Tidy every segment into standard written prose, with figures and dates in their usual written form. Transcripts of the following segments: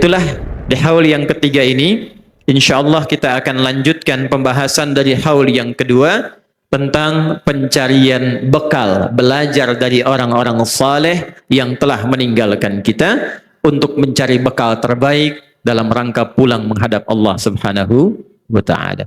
Itulah di haul yang ketiga ini, insya Allah kita akan lanjutkan pembahasan dari haul yang kedua tentang pencarian bekal, belajar dari orang-orang saleh yang telah meninggalkan kita untuk mencari bekal terbaik dalam rangka pulang menghadap Allah Subhanahu wa taala.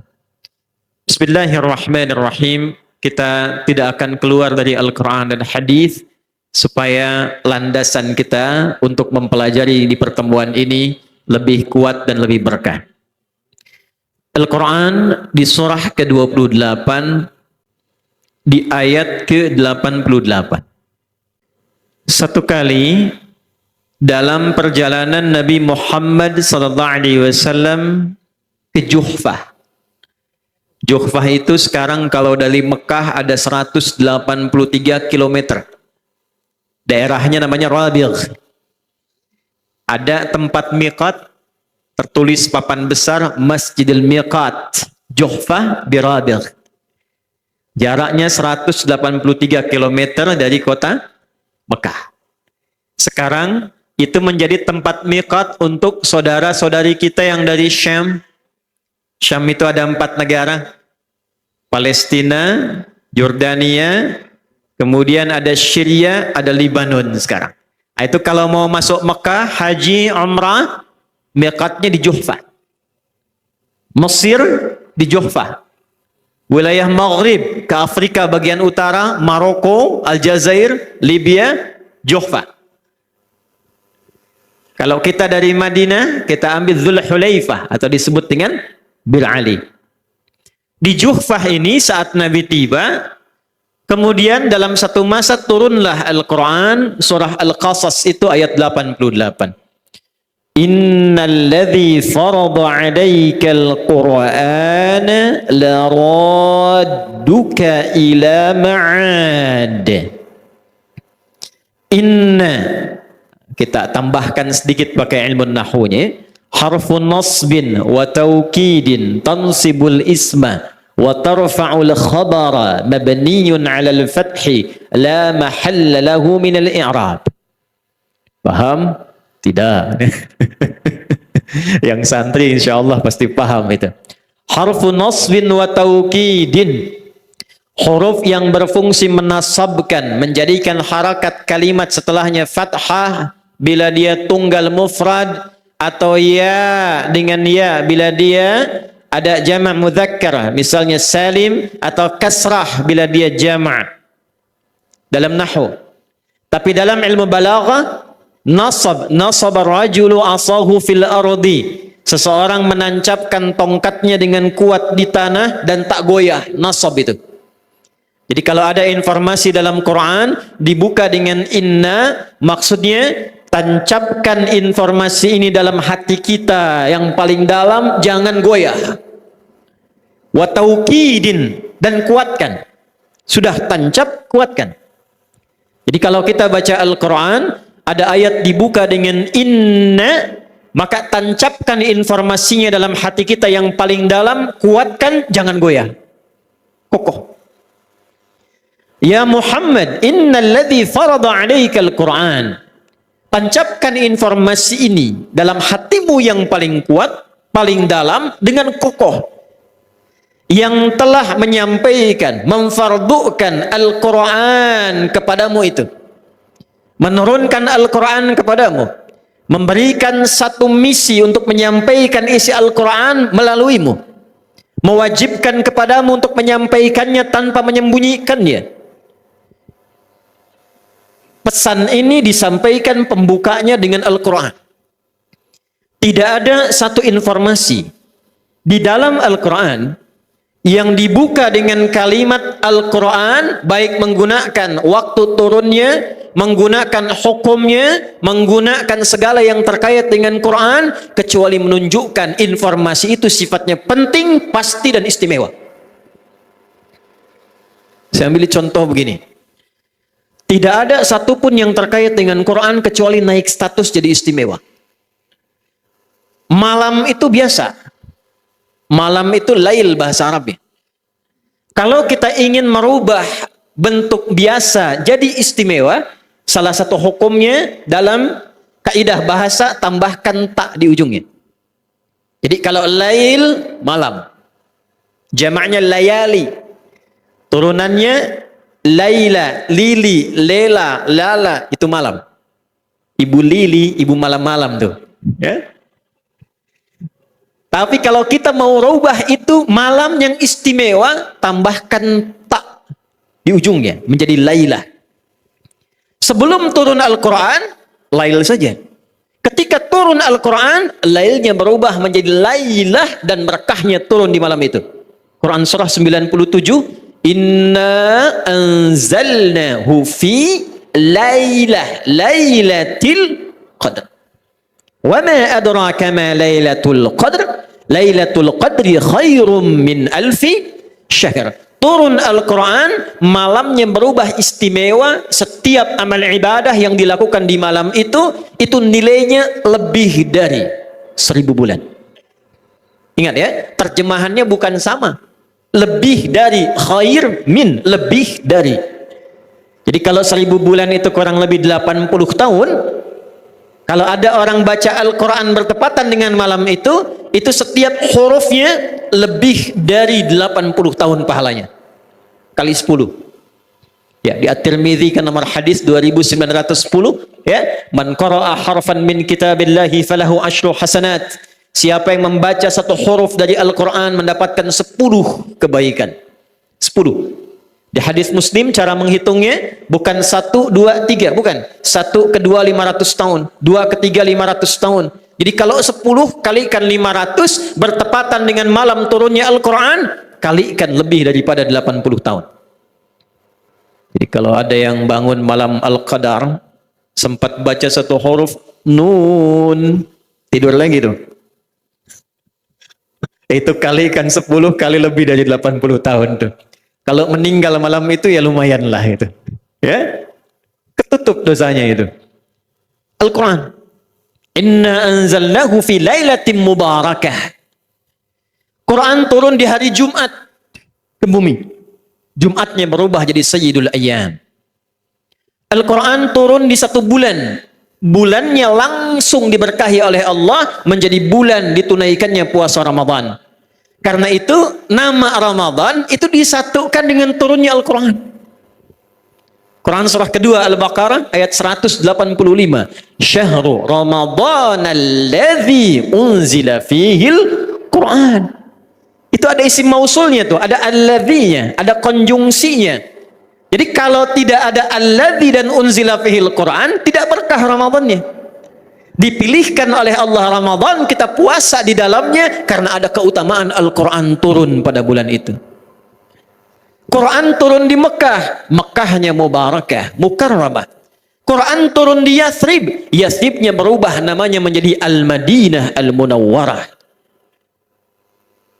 Bismillahirrahmanirrahim. Kita tidak akan keluar dari Al-Qur'an dan hadis supaya landasan kita untuk mempelajari di pertemuan ini lebih kuat dan lebih berkah. Al-Quran di surah ke-28 di ayat ke-88. Satu kali dalam perjalanan Nabi Muhammad SAW ke Juhfah. Juhfah itu sekarang kalau dari Mekah ada 183 kilometer. Daerahnya namanya Rabigh. Ada tempat miqat, tertulis papan besar Masjidil Miqat, Juhfah di Rabigh. Jaraknya 183 km dari kota Mekah. Sekarang itu menjadi tempat miqat untuk saudara-saudari kita yang dari Syam. Syam itu ada 4 negara. Palestina, Yordania, kemudian ada Syria, ada Libanon sekarang. Itu kalau mau masuk Mekah, haji, umrah, miqatnya di Juhfah. Mesir di Juhfah. Wilayah Maghrib ke Afrika bagian utara, Maroko, Aljazair, Libya, Juhfah. Kalau kita dari Madinah, kita ambil Dzulhulaifah atau disebut dengan Bir Ali. Di Juhfah ini saat Nabi tiba, kemudian dalam satu masa turunlah Al-Quran, surah Al-Qasas itu ayat 88. Innal ladzi farada 'alaikal Qur'ana laradduka ila ma'ad. Inna, kita tambahkan sedikit pakai ilmu nahwunya, harfun nasbin wa taukidin tansibul isma wa tarfa'ul khabara mabniyun 'alal fathi la mahalla lahu min al-i'rab. Paham? Tidak. Yang santri insyaallah pasti paham itu. Harfun nasbin wa taukidin, huruf yang berfungsi menasabkan, menjadikan harakat kalimat setelahnya fathah bila dia tunggal mufrad, atau ya dengan ya bila dia ada jamak mudzakkar, misalnya salim, atau kasrah bila dia jamak dalam nahwu. Tapi dalam ilmu balaghah, nasab ar-rajulu asahu fil ardi, seseorang menancapkan tongkatnya dengan kuat di tanah dan tak goyah, nasab itu. Jadi kalau ada informasi dalam Quran dibuka dengan inna, maksudnya tancapkan informasi ini dalam hati kita yang paling dalam, jangan goyah. Wa taukidin, dan kuatkan. Sudah tancap, kuatkan. Jadi kalau kita baca Al-Quran, ada ayat dibuka dengan inna, maka tancapkan informasinya dalam hati kita yang paling dalam, kuatkan, jangan goyah. Kokoh. Ya Muhammad, innal ladzi farada 'alaikal Qur'an. Tancapkan informasi ini dalam hatimu yang paling kuat, paling dalam, dengan kokoh. Yang telah menyampaikan, memfardukan Al-Quran kepadamu itu. Menurunkan Al-Quran kepadamu. Memberikan satu misi untuk menyampaikan isi Al-Quran melaluimu. Mewajibkan kepadamu untuk menyampaikannya tanpa menyembunyikannya. Pesan ini disampaikan pembukanya dengan Al-Quran. Tidak ada satu informasi di dalam Al-Quran yang dibuka dengan kalimat Al-Quran, baik menggunakan waktu turunnya, menggunakan hukumnya, menggunakan segala yang terkait dengan Quran, kecuali menunjukkan informasi itu sifatnya penting, pasti, dan istimewa. Saya ambil contoh begini. Tidak ada satupun yang terkait dengan Quran kecuali naik status jadi istimewa. Malam itu biasa. Malam itu lail bahasa Arabnya. Kalau kita ingin merubah bentuk biasa jadi istimewa, salah satu hukumnya dalam kaidah bahasa tambahkan tak di ujungnya. Jadi kalau lail, malam. Jamaknya layali. Turunannya laila, lili, lela, lala, itu malam. Ibu lili, ibu malam-malam tuh. Ya. Tapi kalau kita mau rubah itu malam yang istimewa, tambahkan tak di ujungnya, menjadi lailah. Sebelum turun Al-Quran, lail saja. Ketika turun Al-Quran, lailnya berubah menjadi lailah dan berkahnya turun di malam itu. Quran surah 97, Inna anzalnahu fi lailatil qadr. Wa ma adraka ma lailatul qadr? Lailatul qadri khairum min alfi syahr. Turun Al-Quran, malamnya berubah istimewa. Setiap amal ibadah yang dilakukan di malam itu nilainya lebih dari 1000 bulan. Ingat ya, terjemahannya bukan sama. Lebih dari, khair min, lebih dari. Jadi kalau 1000 bulan itu kurang lebih 80 tahun, kalau ada orang baca Al-Quran bertepatan dengan malam itu setiap hurufnya lebih dari 80 tahun pahalanya. Kali 10. Ya, di At-Tirmidzi kan nomor hadis 2910, ya, man qara'a harfan min kitabillahi falahu asyru hasanat. Siapa yang membaca satu huruf dari Al-Quran mendapatkan 10 kebaikan. 10. Di hadis Muslim cara menghitungnya bukan 1, 2, 3, bukan. 1 ke 2 500 tahun, 2 ke 3 500 tahun. Jadi kalau 10 kalikan 500 bertepatan dengan malam turunnya Al-Quran, kalikan lebih daripada 80 tahun. Jadi kalau ada yang bangun malam Al-Qadar, sempat baca satu huruf nun, tidur lagi tuh. Itu kalikan 10 kali lebih dari 80 tahun tuh. Kalau meninggal malam itu ya lumayan lah itu. Ya, ketutup dosanya itu. Al-Quran. Inna anzalnahu fi lailatin mubarakah. Quran turun di hari Jumat ke bumi. Jumatnya berubah jadi Sayyidul Ayyam. Al-Quran turun di satu bulan. Bulannya langsung diberkahi oleh Allah menjadi bulan ditunaikannya puasa Ramadan. Karena itu nama Ramadan itu disatukan dengan turunnya Al-Quran. Quran surah kedua Al-Baqarah ayat 185. Syahrul Ramadan alladzi unzila fihil Quran. Itu ada isim mausulnya tuh, ada alladzi-nya, ada konjungsinya. Jadi kalau tidak ada alladzi dan unzila fihil Quran, tidak berkah Ramadannya. Dipilihkan oleh Allah Ramadan, kita puasa di dalamnya karena ada keutamaan Al-Quran turun pada bulan itu. Quran turun di Mekah, Mekahnya mubarakah, mukarramah. Quran turun di Yathrib, Yathribnya berubah namanya menjadi Al-Madinah Al-Munawwarah.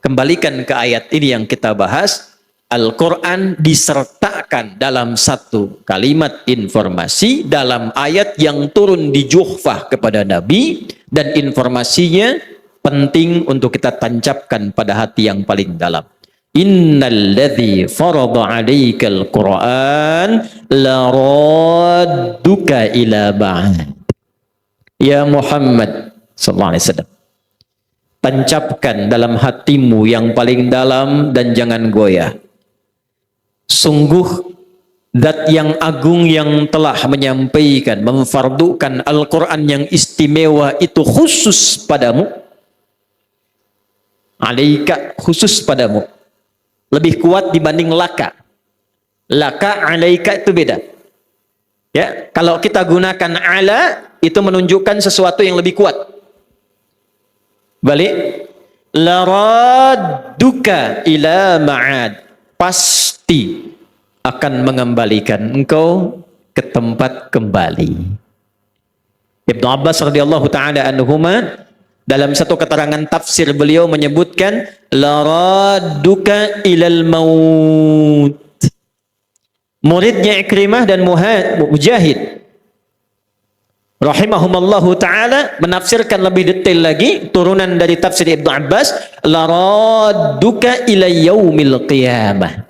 Kembalikan ke ayat ini yang kita bahas. Al-Quran disertakan dalam satu kalimat informasi dalam ayat yang turun di Juhfah kepada Nabi, dan informasinya penting untuk kita tancapkan pada hati yang paling dalam. Innalladzi farada 'alaikal Qur'an laradduka ila ba'd. Ya Muhammad sallallahu alaihi wasallam, tancapkan dalam hatimu yang paling dalam dan jangan goyah. Sungguh Zat yang agung yang telah menyampaikan, memfardukan Al-Quran yang istimewa itu khusus padamu. Alaika, khusus padamu. Lebih kuat dibanding laka. Laka, alaika itu beda. Ya, kalau kita gunakan ala, itu menunjukkan sesuatu yang lebih kuat. Balik. Laradduka ila ma'ad. Pasti akan mengembalikan engkau ke tempat kembali. Ibnu Abbas radhiyallahu taala anhuma dalam satu keterangan tafsir beliau menyebutkan laradduka ilal maut. Muridnya Ikrimah dan Mujahid rahimahumallahu taala menafsirkan lebih detail lagi, turunan dari tafsir Ibnu Abbas, laradduka ila yaumil qiyamah.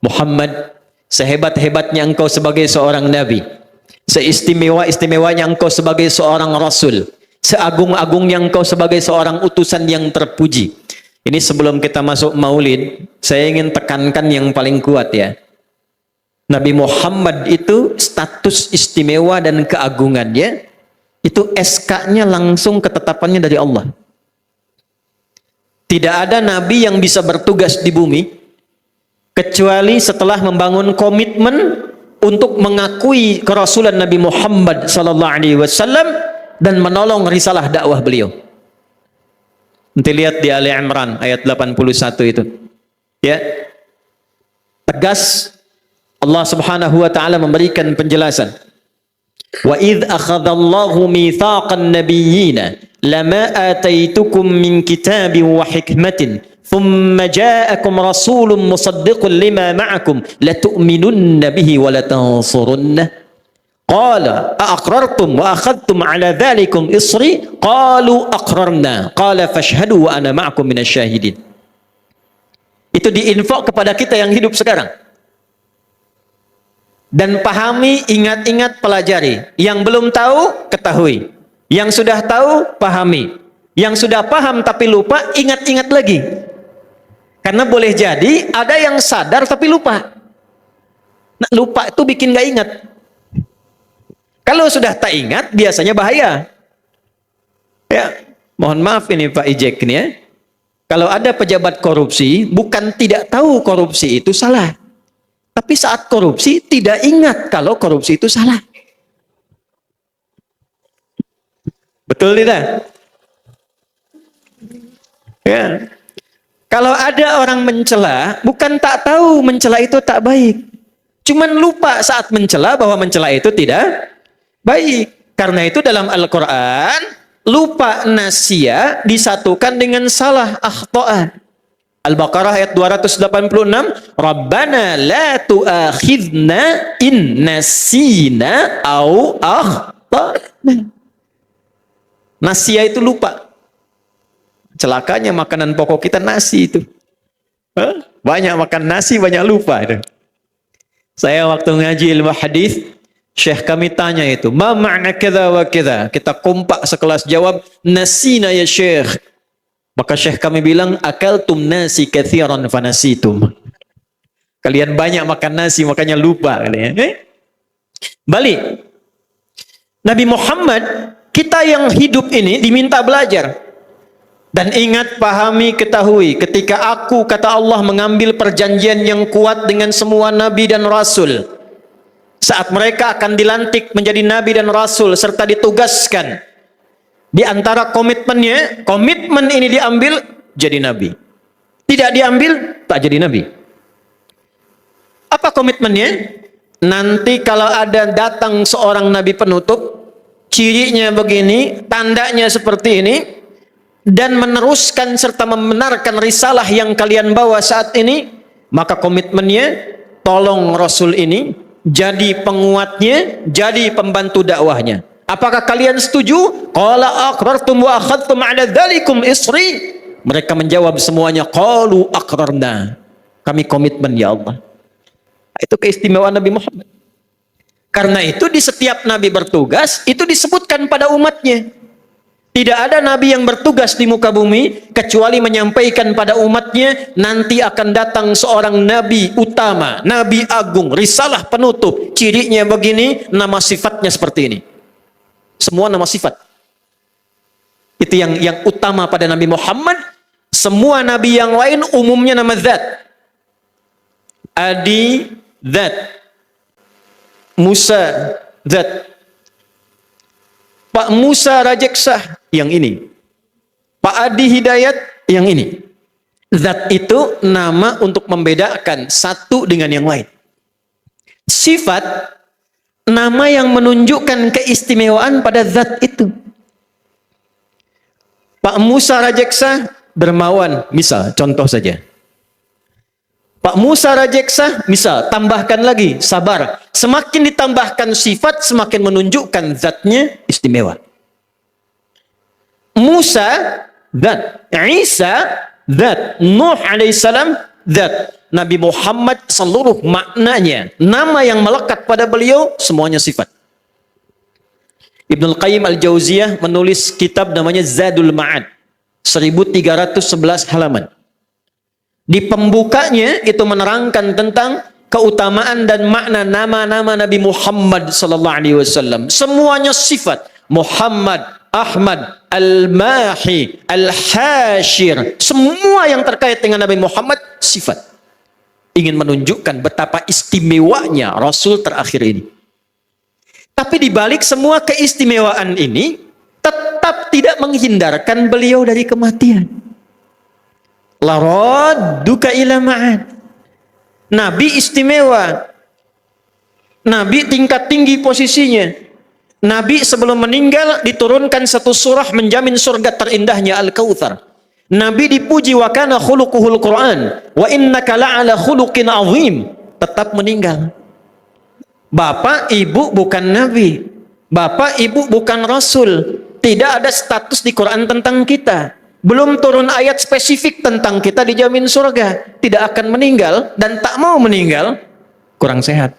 Muhammad, sehebat-hebatnya engkau sebagai seorang nabi, Seistimewa-istimewanya engkau sebagai seorang rasul, seagung-agungnya engkau sebagai seorang utusan yang terpuji. Ini sebelum kita masuk maulid, saya ingin tekankan yang paling kuat ya. Nabi Muhammad itu status istimewa dan keagungannya, itu SK-nya langsung ketetapannya dari Allah. Tidak ada nabi yang bisa bertugas di bumi kecuali setelah membangun komitmen untuk mengakui kerasulan Nabi Muhammad sallallahu alaihi wasallam dan menolong risalah dakwah beliau. Nanti lihat di Ali Imran ayat 81 itu. Ya. Tegas Allah Subhanahu wa taala memberikan penjelasan. Wa idz akhadallahu mitsaqan nabiyyina lama ataitukum min kitabin wa hikmatin thumma ja'akum rasulun musaddiqun lima ma'akum latu'minunna bihi wa latansurunna. Qala aqrartum wa akhadtum ala dhalikum isri qalu aqrarna qala fashhadu wa ana ma'akum minasyahidin. Itu diinfak kepada kita yang hidup sekarang. Dan pahami, ingat-ingat, pelajari. Yang belum tahu, ketahui. Yang sudah tahu, pahami. Yang sudah paham tapi lupa, ingat-ingat lagi. Karena boleh jadi ada yang sadar tapi lupa. Nah, lupa itu bikin gak ingat. Kalau sudah tak ingat, biasanya bahaya. Ya, mohon maaf ini Pak Ijek ini ya. Kalau ada pejabat korupsi, bukan tidak tahu korupsi itu salah. Tapi saat korupsi, tidak ingat kalau korupsi itu salah. Betul tidak? Ya. Kalau ada orang mencela, bukan tak tahu mencela itu tak baik. Cuman lupa saat mencela bahwa mencela itu tidak baik. Karena itu dalam Al-Quran, lupa nasya disatukan dengan salah akhta'a. Al-Baqarah ayat 286, Rabbana la tu'akhidna in nasina au akhtana. Nasya itu lupa. Celakanya makanan pokok kita nasi itu. Banyak makan nasi, banyak lupa. Saya waktu ngaji ilmu hadis, Syekh kami tanya itu, ma ma'na kadza wa kadza? Kita kompak sekelas jawab, nasina ya Syekh. Maka Syekh kami bilang, akaltum nasi katsiran fanasitum. Kalian banyak makan nasi, makanya lupa kalian. Balik. Nabi Muhammad, kita yang hidup ini diminta belajar. Dan ingat, pahami, ketahui, ketika aku, kata Allah, mengambil perjanjian yang kuat dengan semua nabi dan rasul. Saat mereka akan dilantik menjadi nabi dan rasul serta ditugaskan, di antara komitmennya, komitmen ini diambil, jadi nabi. Tidak diambil, tak jadi nabi. Apa komitmennya? Nanti kalau ada datang seorang nabi penutup, cirinya begini, tandanya seperti ini, dan meneruskan serta membenarkan risalah yang kalian bawa saat ini, maka komitmennya, tolong rasul ini jadi penguatnya, jadi pembantu dakwahnya. Apakah kalian setuju? Qala aqrartum wa akhadtum 'ala dzalikum isri. Mereka menjawab semuanya, qalu aqrarna. Kami komitmen ya Allah. Itu keistimewaan Nabi Muhammad. Karena itu di setiap nabi bertugas itu disebutkan pada umatnya. Tidak ada nabi yang bertugas di muka bumi kecuali menyampaikan pada umatnya, nanti akan datang seorang nabi utama, nabi agung, risalah penutup, cirinya begini, nama sifatnya seperti ini. Semua nama sifat. Itu yang utama pada Nabi Muhammad. Semua nabi yang lain umumnya nama zat. Adi zat, Musa zat, Pak Musa Rajeksah yang ini, Pak Adi Hidayat yang ini. Zat itu nama untuk membedakan satu dengan yang lain. Sifat, nama yang menunjukkan keistimewaan pada zat itu. Pak Musa Rajeksah dermawan, misal, contoh saja. Pak Musa Rajeksah, misal, tambahkan lagi, sabar. Semakin ditambahkan sifat, semakin menunjukkan zatnya istimewa. Musa, zat. Isa, zat. Nuh alaihissalam, zat. Nabi Muhammad seluruh maknanya, nama yang melekat pada beliau, semuanya sifat. Ibnul Qayyim Al-Jauziyah menulis kitab namanya Zadul Ma'ad, 1311 halaman. Di pembukanya itu menerangkan tentang keutamaan dan makna nama-nama Nabi Muhammad sallallahu alaihi wasallam. Semuanya sifat Muhammad, Ahmad, Al-Mahi, Al-Hashir, semua yang terkait dengan Nabi Muhammad sifat. Ingin menunjukkan betapa istimewanya Rasul terakhir ini. Tapi di balik semua keistimewaan ini, tetap tidak menghindarkan beliau dari kematian. La radduka ila ma'ad. Nabi istimewa. Nabi tingkat tinggi posisinya. Nabi sebelum meninggal diturunkan satu surah menjamin surga terindahnya Al-Kautsar. Nabi dipuji wa kana khuluquhul Quran wa innaka la'ala khuluqin azim. Tetap meninggal. Bapak, ibu bukan nabi. Bapak, ibu bukan rasul. Tidak ada status di Quran tentang kita. Belum turun ayat spesifik tentang kita dijamin surga. Tidak akan meninggal dan tak mau meninggal. Kurang sehat.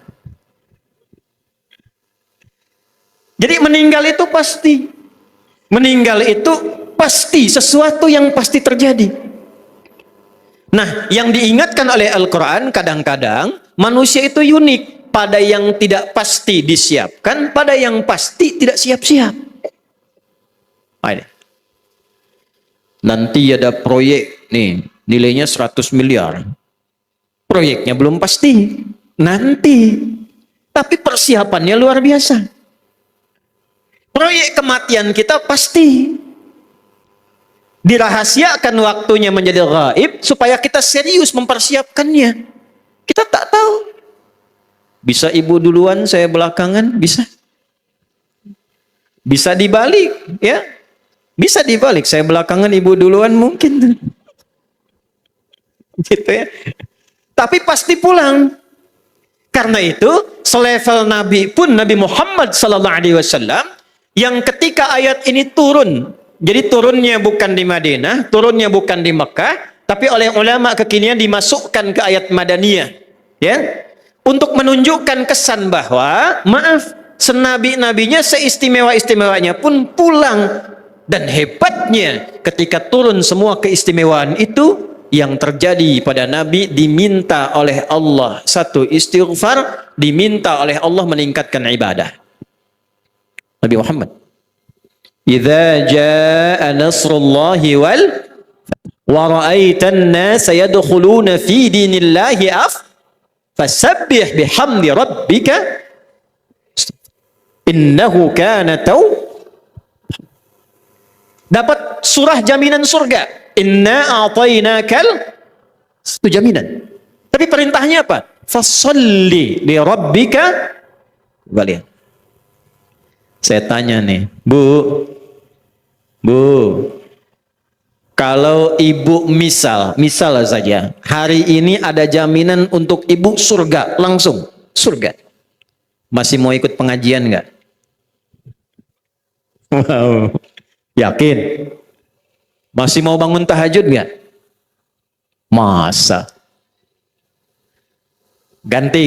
Jadi meninggal itu pasti. Meninggal itu pasti. Sesuatu yang pasti terjadi. Nah, yang diingatkan oleh Al-Quran kadang-kadang manusia itu unik. Pada yang tidak pasti disiapkan, pada yang pasti tidak siap-siap. Nanti ada proyek nih, nilainya 100 miliar. Proyeknya belum pasti. Nanti. Tapi persiapannya luar biasa. Proyek kematian kita pasti. Dirahasiakan waktunya menjadi gaib supaya kita serius mempersiapkannya. Kita tak tahu. Bisa ibu duluan, saya belakangan, bisa. Bisa dibalik, ya. Bisa dibalik, saya belakangan, ibu duluan mungkin. Gitu ya. Tapi pasti pulang. Karena itu, selevel Nabi pun, Nabi Muhammad SAW, yang ketika ayat ini turun, jadi turunnya bukan di Madinah, turunnya bukan di Mekah, tapi oleh ulama kekinian dimasukkan ke ayat Madaniyah. Ya. Untuk menunjukkan kesan bahwa, maaf, senabi-nabinya seistimewa-istimewanya pun pulang. Dan hebatnya ketika turun semua keistimewaan itu, yang terjadi pada Nabi diminta oleh Allah satu istighfar, diminta oleh Allah meningkatkan ibadah. Nabi Muhammad. Idza jaa nasrullahi wal wa ra'aitan nasa yadkhuluna fi dinillahi fasabbih bihamdi rabbika innahu kana dapat surah jaminan surga. Inna a'tainakal, itu jaminan. Tapi perintahnya apa? Fasalli li rabbika. Balik. Saya tanya nih, Bu, kalau ibu misal saja, hari ini ada jaminan untuk ibu surga, langsung surga. Masih mau ikut pengajian nggak? Wow, yakin? Masih mau bangun tahajud nggak? Masa? Ganti.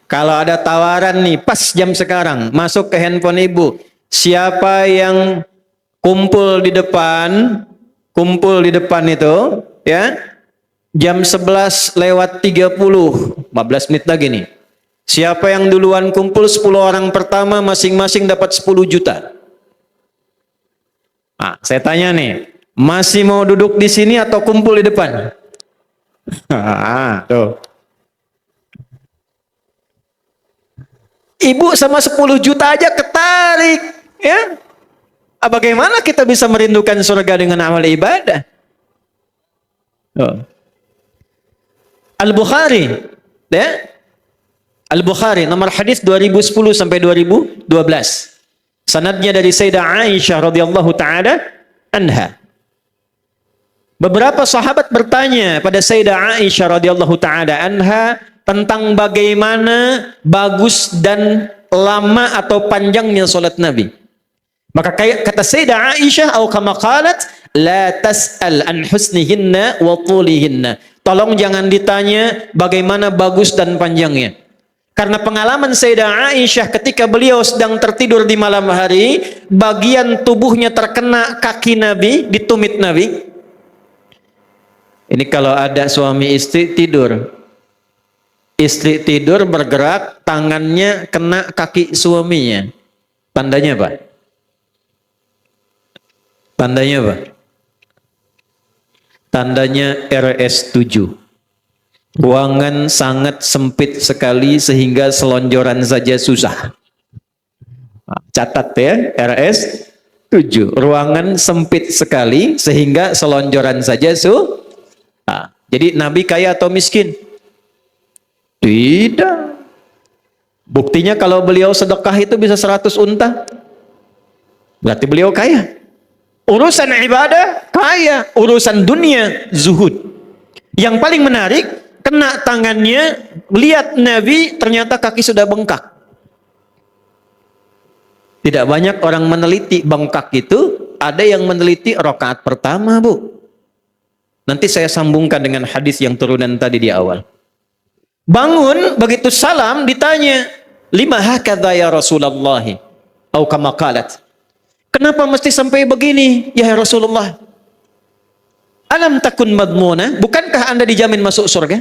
Kalau ada tawaran nih, pas jam sekarang, masuk ke handphone ibu. Siapa yang kumpul di depan itu, ya, jam 11 lewat 30, 15 menit lagi nih. Siapa yang duluan kumpul 10 orang pertama masing-masing dapat 10 juta. Nah, saya tanya nih, masih mau duduk di sini atau kumpul di depan? Tuh. Ibu sama 10 juta aja ketarik, ya. Bagaimana kita bisa merindukan surga dengan amal ibadah? Al-Bukhari, ya? Al-Bukhari nomor hadis 2010 sampai 2012. Sanadnya dari Sayyidah Aisyah radhiyallahu taala anha. Beberapa sahabat bertanya pada Sayyidah Aisyah radhiyallahu taala anha tentang bagaimana bagus dan lama atau panjangnya salat Nabi. Maka kata Sayyidah Aisyah atau kama qalat, la tas'al an husnihinna wa tulihinna. Tolong jangan ditanya bagaimana bagus dan panjangnya. Karena pengalaman Sayyidah Aisyah ketika beliau sedang tertidur di malam hari, bagian tubuhnya terkena kaki Nabi, di tumit Nabi. Ini kalau ada suami istri tidur. Istri tidur bergerak, tangannya kena kaki suaminya. Tandanya apa? Tandanya apa? Tandanya RS7. Ruangan sangat sempit sekali sehingga selonjoran saja susah. Catat ya, RS7. Ruangan sempit sekali sehingga selonjoran saja susah. Jadi Nabi kaya atau miskin? Tidak. Buktinya kalau beliau sedekah itu bisa 100 unta. Berarti beliau kaya. Urusan ibadah, kaya. Urusan dunia, zuhud. Yang paling menarik, kena tangannya, lihat Nabi, ternyata kaki sudah bengkak. Tidak banyak orang meneliti bengkak itu, ada yang meneliti rakaat pertama, Bu. Nanti saya sambungkan dengan hadis yang turunan tadi di awal. Bangun, begitu salam, ditanya, lima hakadha ya Rasulullah, atau kama qalat. Kenapa mesti sampai begini, ya Rasulullah? Alam takun madmuna, bukankah Anda dijamin masuk surga?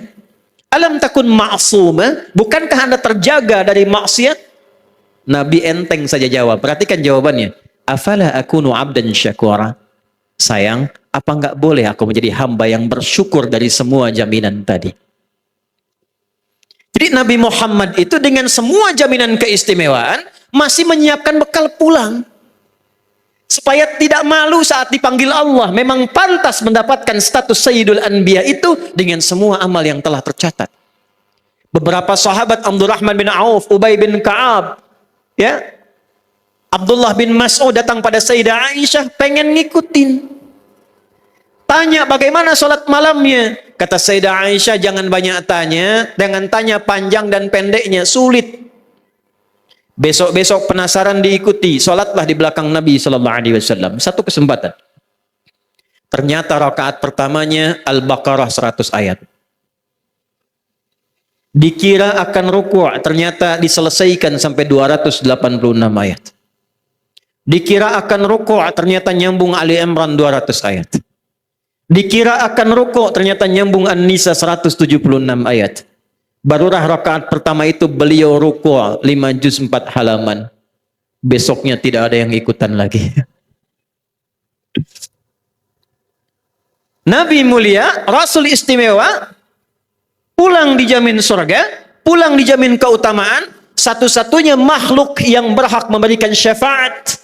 Alam takun ma'suma, bukankah Anda terjaga dari maksiat? Nabi enteng saja jawab. Perhatikan jawabannya. Afala akunu abdan syakura. Sayang, apa enggak boleh aku menjadi hamba yang bersyukur dari semua jaminan tadi? Jadi Nabi Muhammad itu dengan semua jaminan keistimewaan masih menyiapkan bekal pulang. Supaya tidak malu saat dipanggil Allah. Memang pantas mendapatkan status Sayyidul Anbiya itu dengan semua amal yang telah tercatat. Beberapa sahabat Abdurrahman bin Auf, Ubay bin Ka'ab, ya, Abdullah bin Mas'ud datang pada Sayyidah Aisyah pengen ngikutin. Tanya bagaimana sholat malamnya. Kata Sayyidah Aisyah, jangan banyak tanya, jangan tanya panjang dan pendeknya, sulit. Besok-besok penasaran diikuti, sholatlah di belakang Nabi Sallallahu Alaihi Wasallam. Satu kesempatan. Ternyata rakaat pertamanya Al-Baqarah 100 ayat. Dikira akan ruku', ternyata diselesaikan sampai 286 ayat. Dikira akan ruku', ternyata nyambung Ali Imran 200 ayat. Dikira akan ruku', ternyata nyambung An-Nisa 176 ayat. Barulah rakaat pertama itu beliau ruku' 5 juz 4 halaman. Besoknya tidak ada yang ikutan lagi. Nabi mulia, Rasul istimewa, pulang dijamin surga, pulang dijamin keutamaan, satu-satunya makhluk yang berhak memberikan syafaat.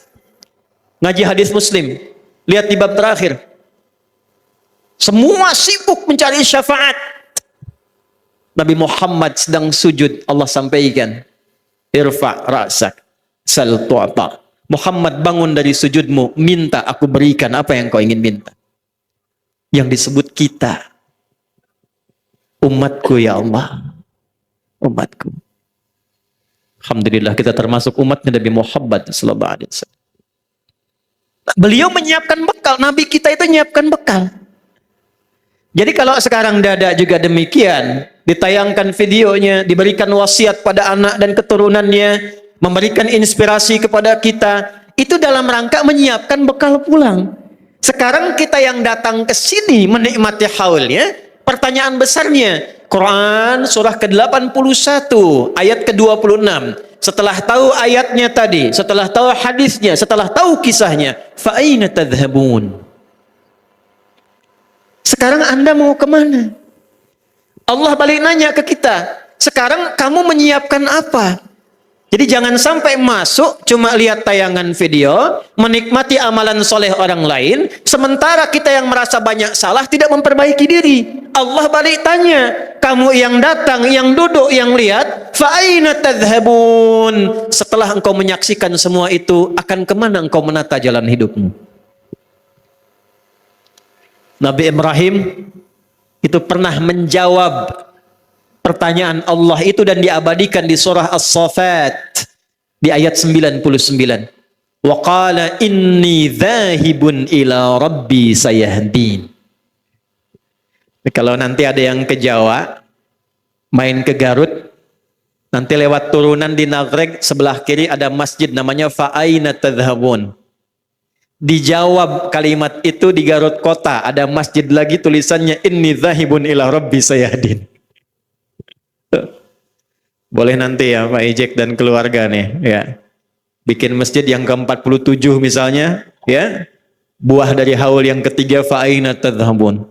Ngaji hadis Muslim, lihat di bab terakhir. Semua sibuk mencari syafaat. Nabi Muhammad sedang sujud, Allah sampaikan, irfa' ra'sak, sal tu'ta. Muhammad, bangun dari sujudmu, minta aku berikan apa yang kau ingin minta. Yang disebut kita, umatku ya Allah, umatku. Alhamdulillah kita termasuk umatnya Nabi Muhammad sallallahu alaihi wasallam. Beliau menyiapkan bekal, Nabi kita itu menyiapkan bekal. Jadi kalau sekarang dada juga demikian, ditayangkan videonya, diberikan wasiat pada anak dan keturunannya, memberikan inspirasi kepada kita, itu dalam rangka menyiapkan bekal pulang. Sekarang kita yang datang ke sini menikmati haulnya, pertanyaan besarnya, Quran surah ke-81 ayat ke-26. Setelah tahu ayatnya tadi, setelah tahu hadisnya, setelah tahu kisahnya, fa aina tadhhabun? Sekarang Anda mau kemana? Allah balik nanya ke kita, sekarang kamu menyiapkan apa? Jadi jangan sampai masuk cuma lihat tayangan video, menikmati amalan soleh orang lain, sementara kita yang merasa banyak salah tidak memperbaiki diri. Allah balik tanya, kamu yang datang, yang duduk, yang lihat, fa aina tadhhabun? Setelah engkau menyaksikan semua itu, akan kemana engkau menata jalan hidupmu? Nabi Ibrahim itu pernah menjawab pertanyaan Allah itu dan diabadikan di surah As-Saffat di ayat 99. Wa qala inni dzahibun ila rabbi sayahdin. Kalau nanti ada yang ke Jawa, main ke Garut, Nanti lewat turunan di Nagreg, sebelah kiri ada masjid namanya Fa'aina Tadhabun. Dijawab kalimat itu di Garut Kota, ada masjid lagi tulisannya Inni Zahibun ila Rabbi Sayahdin. Boleh nanti ya Pak Ijek dan keluarga nih, ya. Bikin masjid yang ke-47 misalnya, ya. Buah dari haul yang ketiga Fa'aina Tadhabun.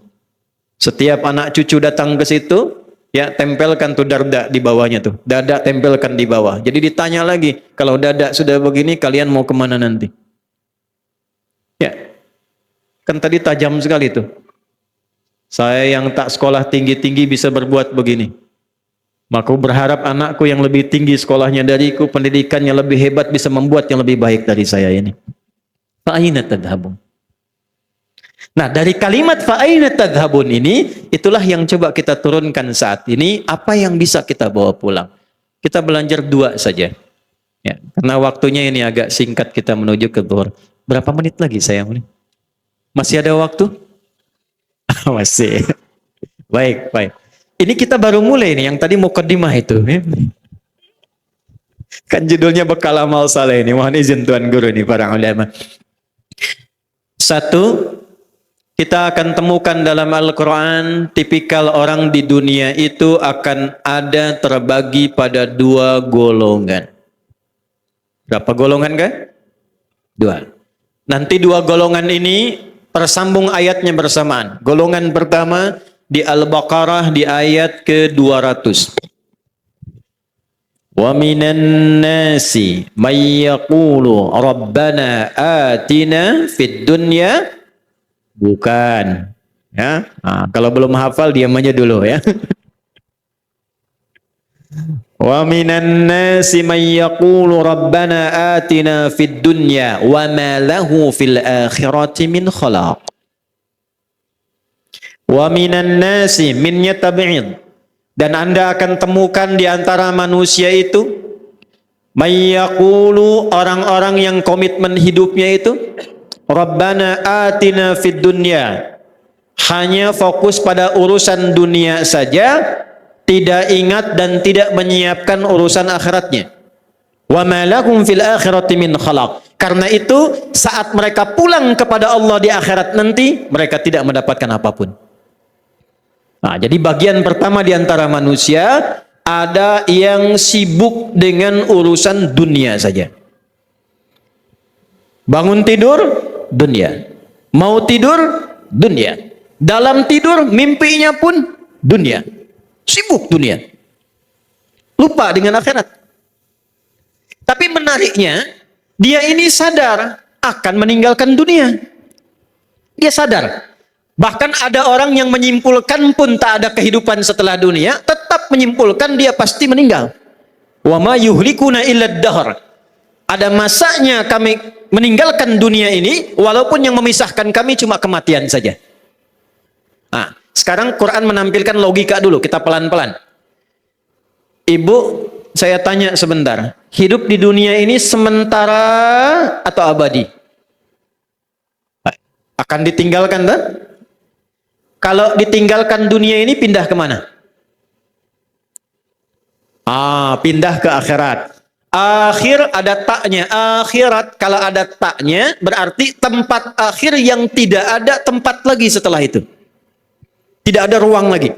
Setiap anak cucu datang ke situ, ya tempelkan tuh darda di bawahnya tuh. Dada tempelkan di bawah. Jadi ditanya lagi, kalau dada sudah begini kalian mau kemana nanti? Ya, kan tadi tajam sekali tuh. Saya yang tak sekolah tinggi-tinggi bisa berbuat begini. Maka berharap anakku yang lebih tinggi sekolahnya dariku, pendidikannya lebih hebat, bisa membuat yang lebih baik dari saya ini. Fa'aina tadhabun. Nah, dari kalimat fa'aina tadhabun ini, itulah yang coba kita turunkan saat ini. Apa yang bisa kita bawa pulang? Kita belajar 2 saja. Ya, karena waktunya ini agak singkat kita menuju ke zuhur. Berapa menit lagi sayang? Masih ada waktu? Masih. Baik, baik. Ini kita baru mulai nih, yang tadi mukadimah itu. Ya. Kan judulnya bekal amal saleh ini. Mohon izin Tuan Guru ini, para ulama. 1, kita akan temukan dalam Al-Quran, tipikal orang di dunia itu akan ada terbagi pada 2 golongan. Berapa golongan kan? 2. Nanti 2 golongan ini tersambung ayatnya bersamaan. Golongan pertama di Al-Baqarah di ayat ke-200. Wa minan nasi may yaqulu rabbana atina fid dunya. Bukan. Ya. Nah, kalau belum hafal diam aja dulu ya. Wa minan nasi may yaqulu rabbana atina fid dunya wa ma lahu fil akhirati min khalaq. Wa minan nasi min tabi'in. Dan Anda akan temukan di antara manusia itu may yaqulu, orang-orang yang komitmen hidupnya itu Rabbana atina fid dunya, hanya fokus pada urusan dunia saja, tidak ingat dan tidak menyiapkan urusan akhiratnya. Wa ma lahum fil akhirati min khalaq. Karena itu saat mereka pulang kepada Allah di akhirat nanti, mereka tidak mendapatkan apapun. Nah, jadi bagian pertama di antara manusia ada yang sibuk dengan urusan dunia saja. Bangun tidur, dunia. Mau tidur, dunia. Dalam tidur, mimpinya pun dunia. Sibuk dunia. Lupa dengan akhirat. Tapi menariknya, dia ini sadar akan meninggalkan dunia. Dia sadar. Bahkan ada orang yang menyimpulkan pun tak ada kehidupan setelah dunia, tetap menyimpulkan dia pasti meninggal. Wa ma yuhlikuna illa ad-dahr. Ada masanya kami meninggalkan dunia ini, walaupun yang memisahkan kami cuma kematian saja. Nah, sekarang Quran menampilkan logika dulu, kita pelan-pelan. Ibu, saya tanya sebentar, hidup di dunia ini sementara atau abadi? Akan ditinggalkan tak? Kalau ditinggalkan dunia ini pindah kemana? Pindah ke akhirat. Akhir ada taknya. Akhirat kalau ada taknya berarti tempat akhir yang tidak ada tempat lagi setelah itu. Tidak ada ruang lagi.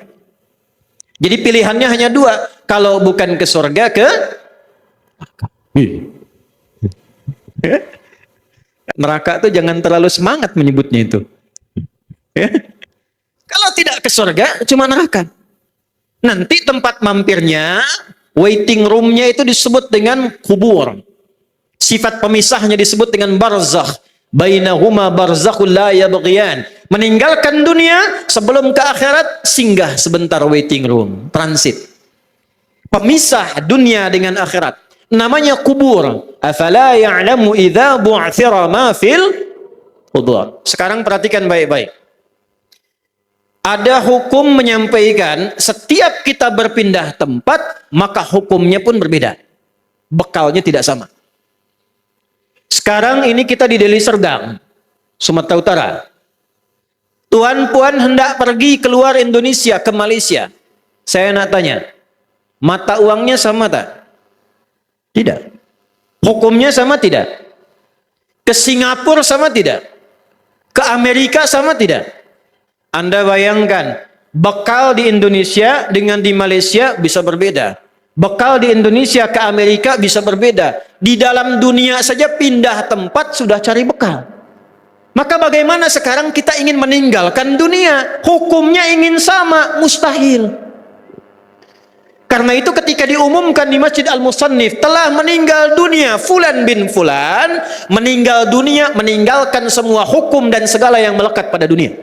Jadi pilihannya hanya 2. Kalau bukan ke surga, ke neraka tuh jangan terlalu semangat menyebutnya itu. Kalau tidak ke surga, cuma neraka. Nanti tempat mampirnya, waiting roomnya itu disebut dengan kubur. Sifat pemisahnya disebut dengan barzakh. Bainahuma barzakhul la yabghiyan. Meninggalkan dunia sebelum ke akhirat, singgah sebentar waiting room, transit. Pemisah dunia dengan akhirat. Namanya kubur. Afala ya'lamu idza bu'thira ma fil qubur. Sekarang perhatikan baik-baik. Ada hukum menyampaikan setiap kita berpindah tempat, maka hukumnya pun berbeda. Bekalnya tidak sama. Sekarang ini kita di Deli Serdang, Sumatera Utara. Tuan puan hendak pergi keluar Indonesia ke Malaysia. Saya nak tanya, Mata uangnya sama tak? Tidak. Hukumnya sama tidak? Ke Singapura sama tidak? Ke Amerika sama tidak? Anda bayangkan, bekal di Indonesia dengan di Malaysia bisa berbeda. Bekal di Indonesia ke Amerika bisa berbeda. Di dalam dunia saja pindah tempat sudah cari bekal. Maka bagaimana sekarang kita ingin meninggalkan dunia? Hukumnya ingin sama, mustahil. Karena itu ketika diumumkan di Masjid Al-Musannif telah meninggal dunia Fulan bin Fulan, meninggal dunia, meninggalkan semua hukum dan segala yang melekat pada dunia.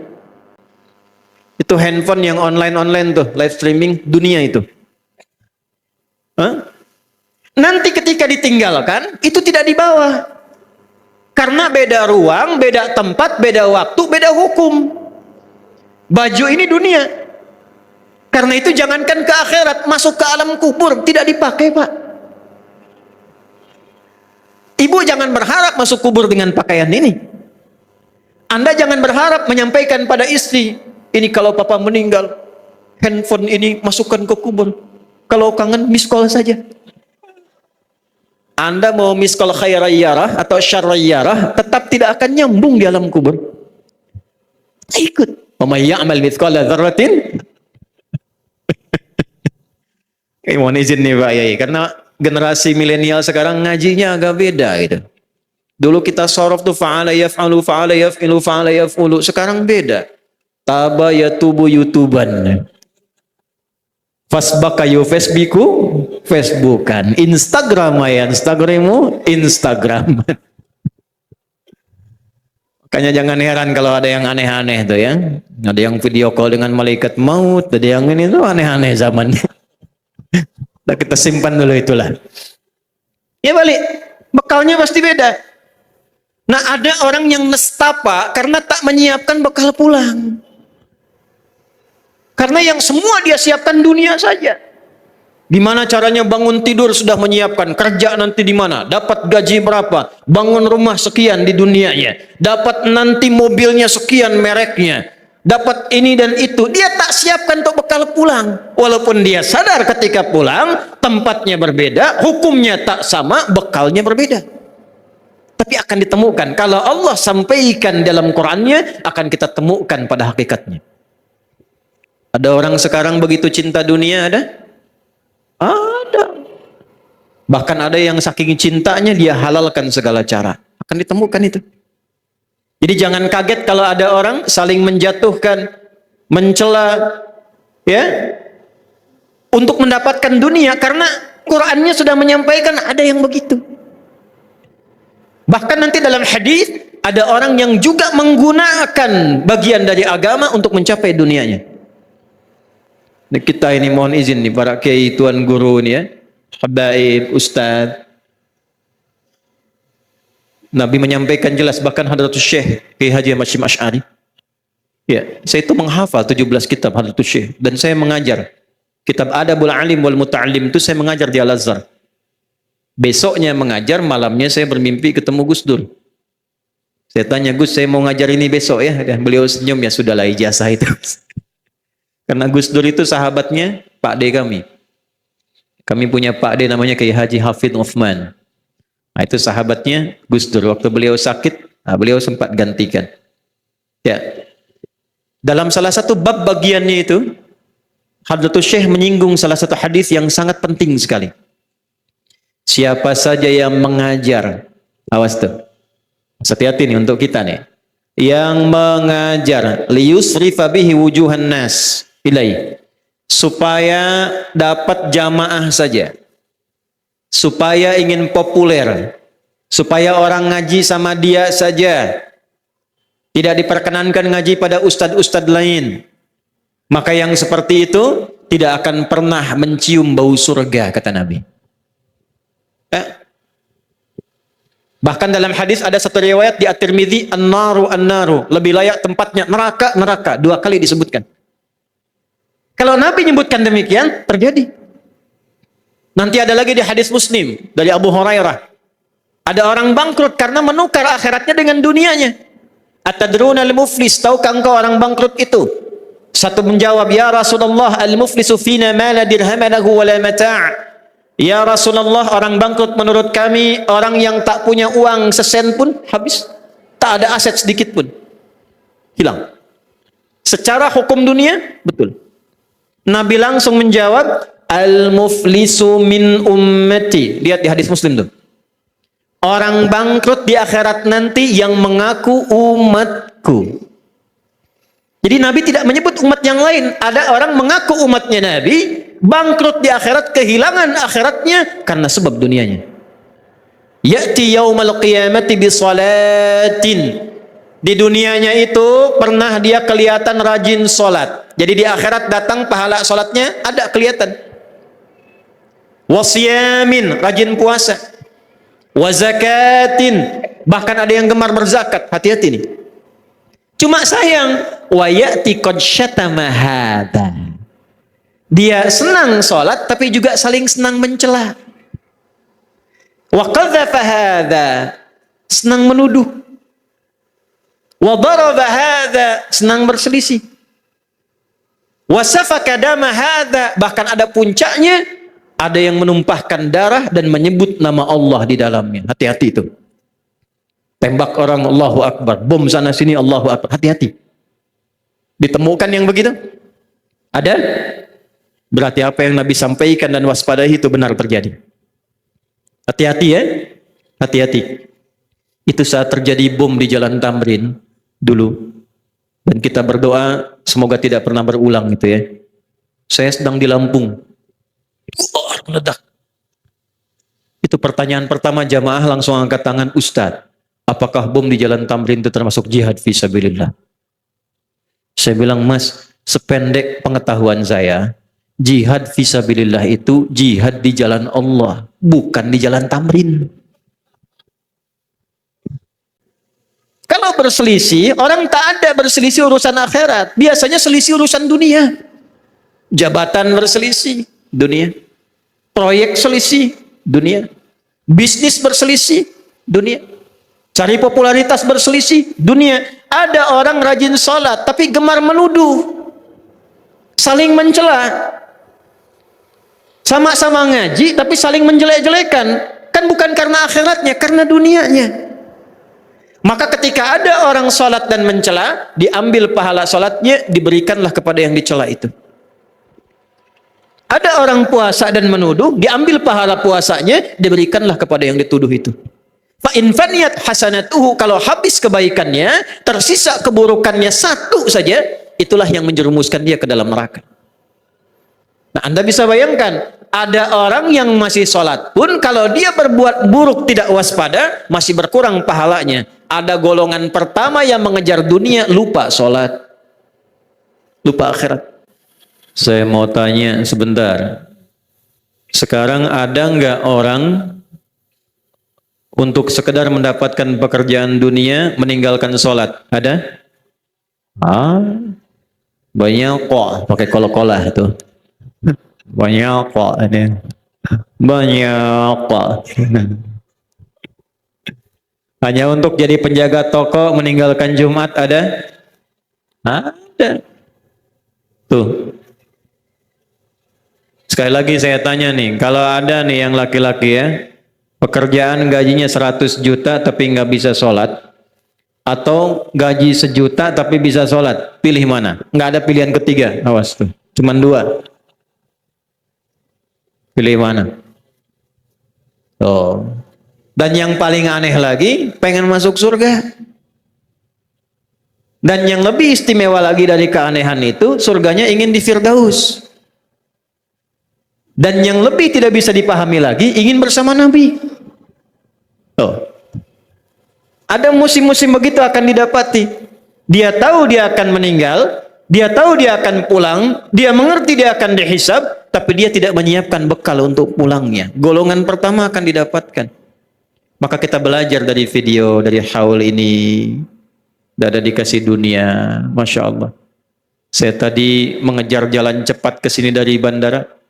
Itu handphone yang online tuh, live streaming dunia itu. Nanti ketika ditinggalkan, itu tidak dibawa. Karena beda ruang, beda tempat, beda waktu, beda hukum. Baju ini dunia. Karena itu jangankan ke akhirat, masuk ke alam kubur, tidak dipakai, Pak. Ibu jangan berharap masuk kubur dengan pakaian ini. Anda jangan berharap menyampaikan pada istri, ini kalau papa meninggal, handphone ini masukkan ke kubur. Kalau kangen, miss call saja. Anda mau miss call khairayyarah atau syarrayyarah, tetap tidak akan nyambung di alam kubur. Ikut. Wa may ya'mal mithqala dzarratin. Mohon izin nih Pak Yai, karena generasi milenial sekarang ngajinya agak beda gitu. Dulu kita sorof tuh fa'ala yaf'alu, fa'ala yaf'ilu, fa'ala yaf'ulu. Sekarang beda. Taba yatubu yutuban. Fasbaka yu Facebooku, Facebookan. Instagram ya, Instagramu, Instagram. Makanya jangan heran kalau ada yang aneh-aneh tuh ya. Ada yang video call dengan malaikat maut, ada yang ini tuh aneh-aneh zamannya. Nah, kita simpan dulu itulah. Ya balik, bekalnya pasti beda. Nah ada orang yang nestapa karena tak menyiapkan bekal pulang. Karena yang semua dia siapkan dunia saja. Gimana caranya bangun tidur sudah menyiapkan, kerja nanti di mana, dapat gaji berapa, bangun rumah sekian di dunianya, dapat nanti mobilnya sekian mereknya, dapat ini dan itu. Dia tak siapkan untuk bekal pulang. Walaupun dia sadar ketika pulang tempatnya berbeda, hukumnya tak sama, bekalnya berbeda. Tapi akan ditemukan. Kalau Allah sampaikan dalam Qur'annya, akan kita temukan pada hakikatnya. Ada orang sekarang begitu cinta dunia, ada? Ada. Bahkan ada yang saking cintanya dia halalkan segala cara. Akan ditemukan itu. Jadi jangan kaget kalau ada orang saling menjatuhkan, mencela, ya, untuk mendapatkan dunia, karena Qur'annya sudah menyampaikan ada yang begitu. Bahkan nanti dalam hadis ada orang yang juga menggunakan bagian dari agama untuk mencapai dunianya. Nah, kita ini mohon izin nih para kiai, tuan guru nih ya, habaib, ustaz. Nabi menyampaikan jelas, bahkan Hadratus Syekh Kiai Haji Hashim Asy'ari. Ya, saya itu menghafal 17 kitab Hadratus Syekh dan saya mengajar. Kitab Adabul Alim wal Muta'allim itu saya mengajar di Al-Azhar. Besoknya mengajar, malamnya saya bermimpi ketemu Gus Dur. Saya tanya, Gus, saya mau ngajar ini besok ya. Dan beliau senyum, ya sudahlah ijazah itu. Karena Gus Dur itu sahabatnya Pak D kami. Kami punya Pak D namanya Kiai Haji Hafidh Uthman. Nah, itu sahabatnya Gus Dur. Waktu beliau sakit, beliau sempat gantikan. Ya. Dalam salah satu bab bagiannya itu, Hadratus Syekh menyinggung salah satu hadis yang sangat penting sekali. Siapa saja yang mengajar, awas tuh, hati-hati nih untuk kita nih, yang mengajar liyusrifa bihi wujuhan nas ilai, supaya dapat jamaah saja, supaya ingin populer, supaya orang ngaji sama dia saja, tidak diperkenankan ngaji pada ustadz-ustadz lain, maka yang seperti itu tidak akan pernah mencium bau surga, kata Nabi. Bahkan dalam hadis ada satu riwayat di At-Tirmidzi, an-naru an-naru, lebih layak tempatnya neraka, neraka, 2 kali disebutkan. Kalau Nabi menyebutkan demikian, terjadi. Nanti ada lagi di hadis Muslim dari Abu Hurairah. Ada orang bangkrut karena menukar akhiratnya dengan dunianya. Atadruna al-muflis, tahukah engkau orang bangkrut itu? Satu menjawab, "Ya Rasulullah, al-muflisu fina ma la dirham lahu wa la mata'." Ya Rasulullah, orang bangkrut menurut kami orang yang tak punya uang sesen pun habis, tak ada aset sedikit pun, hilang. Secara hukum dunia, betul. Nabi langsung menjawab, "Al-muflisu min ummati." Lihat di hadis Muslim tuh. Orang bangkrut di akhirat nanti yang mengaku umatku. Jadi Nabi tidak menyebut umat yang lain. Ada orang mengaku umatnya Nabi, bangkrut di akhirat, kehilangan akhiratnya karena sebab dunianya. Ya'ti yaumal qiyamati bi salatin. Di dunianya itu pernah dia kelihatan rajin salat. Jadi di akhirat datang pahala salatnya ada kelihatan. Wasiyamin, rajin puasa. Wa zakatin, bahkan ada yang gemar berzakat. Hati-hati nih. Cuma sayang, wa ya'ti qad syatama hadza. Dia senang salat tapi juga saling senang mencela. Wa qadzafa hadza, senang menuduh. Wa daraba hadza, senang berselisih. Wa safaka dama hadza, bahkan ada puncaknya, ada yang menumpahkan darah dan menyebut nama Allah di dalamnya. Hati-hati itu. Tembak orang, Allahu Akbar. Bom sana sini, Allahu Akbar. Hati-hati. Ditemukan yang begitu? Ada? Berarti apa yang Nabi sampaikan dan waspadai itu benar terjadi. Hati-hati ya. Hati-hati. Itu saat terjadi bom di Jalan Tamrin dulu. Dan kita berdoa semoga tidak pernah berulang gitu ya. Saya sedang di Lampung. Meledak. Itu pertanyaan pertama jamaah langsung angkat tangan, "Ustadz, apakah bom di Jalan Tamrin itu termasuk jihad fisabilillah?" Saya bilang, "Mas, sependek pengetahuan saya, jihad fisabilillah itu jihad di jalan Allah, bukan di Jalan Tamrin." Kalau berselisih, orang tak ada berselisih urusan akhirat. Biasanya selisih urusan dunia. Jabatan berselisih, dunia. Proyek selisih, dunia. Bisnis berselisih, dunia. Cari popularitas berselisih, dunia. Ada orang rajin sholat, tapi gemar menuduh. Saling mencela. Sama-sama ngaji, tapi saling menjelek-jelekan. Kan bukan karena akhiratnya, karena dunianya. Maka ketika ada orang sholat dan mencela, diambil pahala sholatnya, diberikanlah kepada yang dicela itu. Ada orang puasa dan menuduh, diambil pahala puasanya, diberikanlah kepada yang dituduh itu. Fa in faniyat hasanatuhu, kalau habis kebaikannya, tersisa keburukannya satu saja, itulah yang menjerumuskan dia ke dalam neraka. Nah, Anda bisa bayangkan, ada orang yang masih sholat pun, kalau dia berbuat buruk tidak waspada, masih berkurang pahalanya. Ada golongan pertama yang mengejar dunia, lupa sholat, lupa akhirat. Saya mau tanya sebentar. Sekarang ada nggak orang untuk sekedar mendapatkan pekerjaan dunia meninggalkan sholat? Ada? Banyak kok. Pakai kol-kolah itu. Banyak kok ini. Banyak kok. Hanya untuk jadi penjaga toko meninggalkan Jumat ada? Ada. Tuh. Sekali lagi saya tanya nih, kalau ada nih yang laki-laki ya, pekerjaan gajinya 100 juta tapi nggak bisa sholat, atau gaji 1 juta tapi bisa sholat, pilih mana? Nggak ada pilihan ketiga, awas tuh, cuman 2. Pilih mana? Oh. Dan yang paling aneh lagi, pengen masuk surga. Dan yang lebih istimewa lagi dari keanehan itu, surganya ingin di Firdaus. Dan yang lebih tidak bisa dipahami lagi, ingin bersama Nabi. Oh. Ada musim-musim begitu akan didapati. Dia tahu dia akan meninggal, dia tahu dia akan pulang, dia mengerti dia akan dihisab, tapi dia tidak menyiapkan bekal untuk pulangnya. Golongan pertama akan didapatkan. Maka kita belajar dari video, dari haul ini. Tidak ada dikasih dunia, Masya Allah. Saya tadi mengejar jalan cepat ke sini dari bandara.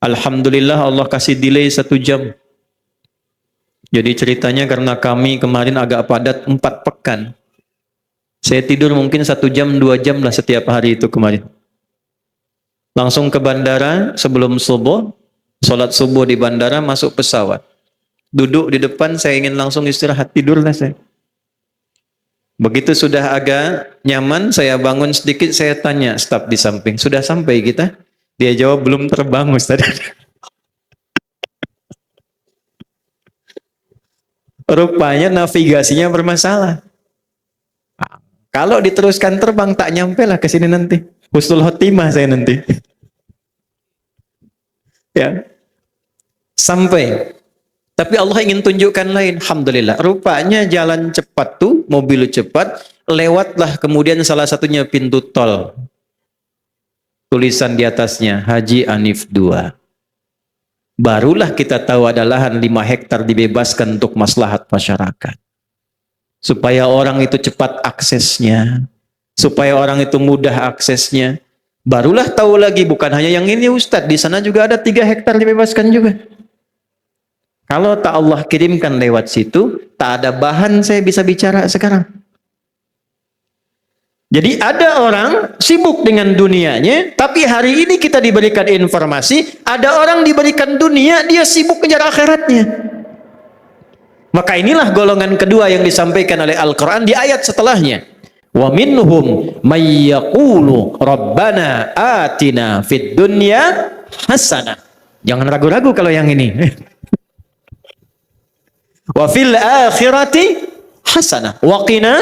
Alhamdulillah Allah kasih delay 1 jam. Jadi ceritanya karena kami kemarin agak padat 4 pekan. Saya tidur mungkin 1 jam, 2 jam lah setiap hari itu kemarin. Langsung ke bandara sebelum subuh, sholat subuh di bandara, masuk pesawat. Duduk di depan, saya ingin langsung istirahat, tidurlah saya. Begitu sudah agak nyaman, saya bangun sedikit, saya tanya staf di samping, sudah sampai kita? Dia jawab, belum terbang Ustaz. Rupanya navigasinya bermasalah. Kalau diteruskan terbang, tak nyampe lah ke sini nanti. Husnul khotimah saya nanti. Ya, sampai. Tapi Allah ingin tunjukkan lain. Alhamdulillah. Rupanya jalan cepat tuh, mobil cepat, lewatlah kemudian salah satunya pintu tol. Tulisan di atasnya, Haji Hanif 2. Barulah kita tahu ada lahan 5 hektar dibebaskan untuk maslahat masyarakat. Supaya orang itu cepat aksesnya. Supaya orang itu mudah aksesnya. Barulah tahu lagi, bukan hanya yang ini Ustadz, di sana juga ada 3 hektar dibebaskan juga. Kalau tak Allah kirimkan lewat situ, tak ada bahan saya bisa bicara sekarang. Jadi ada orang sibuk dengan dunianya, tapi hari ini kita diberikan informasi, ada orang diberikan dunia, dia sibuk kejar akhiratnya. Maka inilah golongan kedua yang disampaikan oleh Al-Quran di ayat setelahnya. Wa minhum may yaqulu rabbana atina fid dunya hasanah. Jangan ragu-ragu kalau yang ini. Wa fil akhirati hasanah wa qina.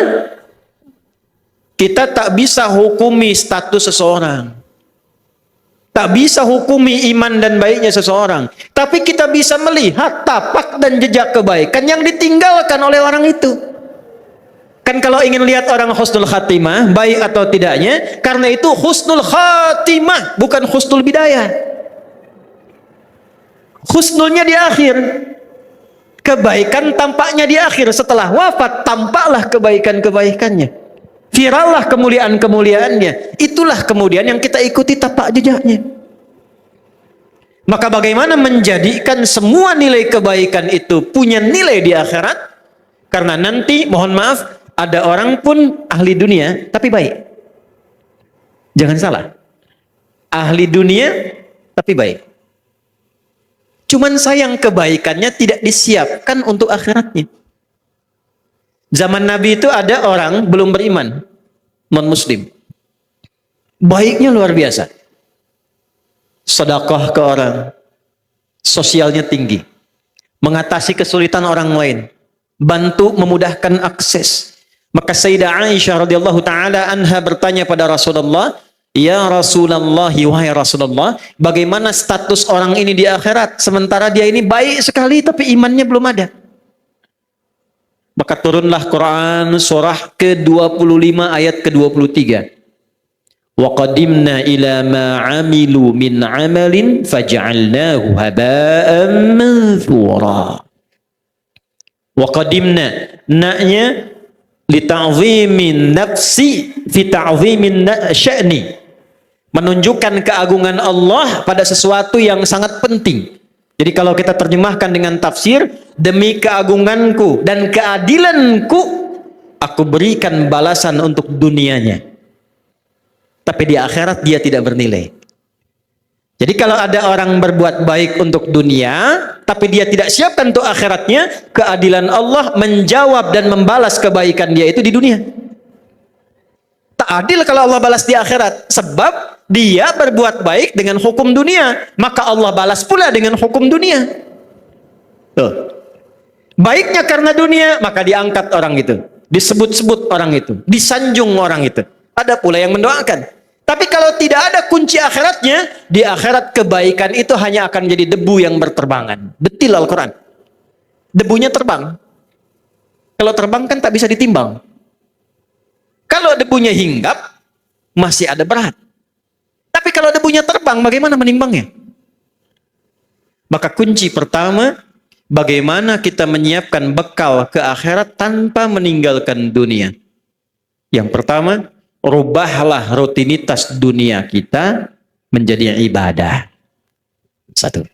Kita tak bisa hukumi status seseorang, tak bisa hukumi iman dan baiknya seseorang, tapi kita bisa melihat tapak dan jejak kebaikan yang ditinggalkan oleh orang itu. Kan kalau ingin lihat orang husnul khatimah, baik atau tidaknya, karena itu husnul khatimah, bukan husnul bidayah. Husnulnya di akhir. Kebaikan tampaknya di akhir, setelah wafat tampaklah kebaikan-kebaikannya. Virallah kemuliaan-kemuliaannya. Itulah kemudian yang kita ikuti tapak jejaknya. Maka bagaimana menjadikan semua nilai kebaikan itu punya nilai di akhirat? Karena nanti, mohon maaf, ada orang pun ahli dunia tapi baik. Jangan salah. Ahli dunia tapi baik. Cuman sayang kebaikannya tidak disiapkan untuk akhiratnya. Zaman Nabi itu ada orang belum beriman, non-muslim. Baiknya luar biasa. Sedekah ke orang, sosialnya tinggi, mengatasi kesulitan orang lain, bantu memudahkan akses. Maka Sayyidah Aisyah radhiyallahu taala anha bertanya pada Rasulullah, "Ya Rasulullah, wahai Rasulullah, bagaimana status orang ini di akhirat sementara dia ini baik sekali tapi imannya belum ada?" Maka turunlah Quran surah ke-25 ayat ke-23. Wa qadimna ila ma 'amilu min 'amalin faj'alnahu haba'an manthura. Wa qadimna, na'nya li ta'zimin nafsi fi ta'zimin sya'ni. Menunjukkan keagungan Allah pada sesuatu yang sangat penting. Jadi kalau kita terjemahkan dengan tafsir, demi keagunganku dan keadilanku, aku berikan balasan untuk dunianya. Tapi di akhirat dia tidak bernilai. Jadi kalau ada orang berbuat baik untuk dunia, tapi dia tidak siapkan untuk akhiratnya, keadilan Allah menjawab dan membalas kebaikan dia itu di dunia. Tak adil kalau Allah balas di akhirat, sebab dia berbuat baik dengan hukum dunia, maka Allah balas pula dengan hukum dunia. Tuh. Baiknya karena dunia, maka diangkat orang itu, disebut-sebut orang itu, disanjung orang itu. Ada pula yang mendoakan. Tapi kalau tidak ada kunci akhiratnya, di akhirat kebaikan itu hanya akan jadi debu yang berterbangan. Detil Al-Quran. Debunya terbang. Kalau terbang kan tak bisa ditimbang. Kalau debunya hinggap, masih ada berat. Tapi kalau debunya terbang, bagaimana menimbangnya? Maka kunci pertama, bagaimana kita menyiapkan bekal ke akhirat tanpa meninggalkan dunia. Yang pertama, rubahlah rutinitas dunia kita menjadi ibadah. Satu.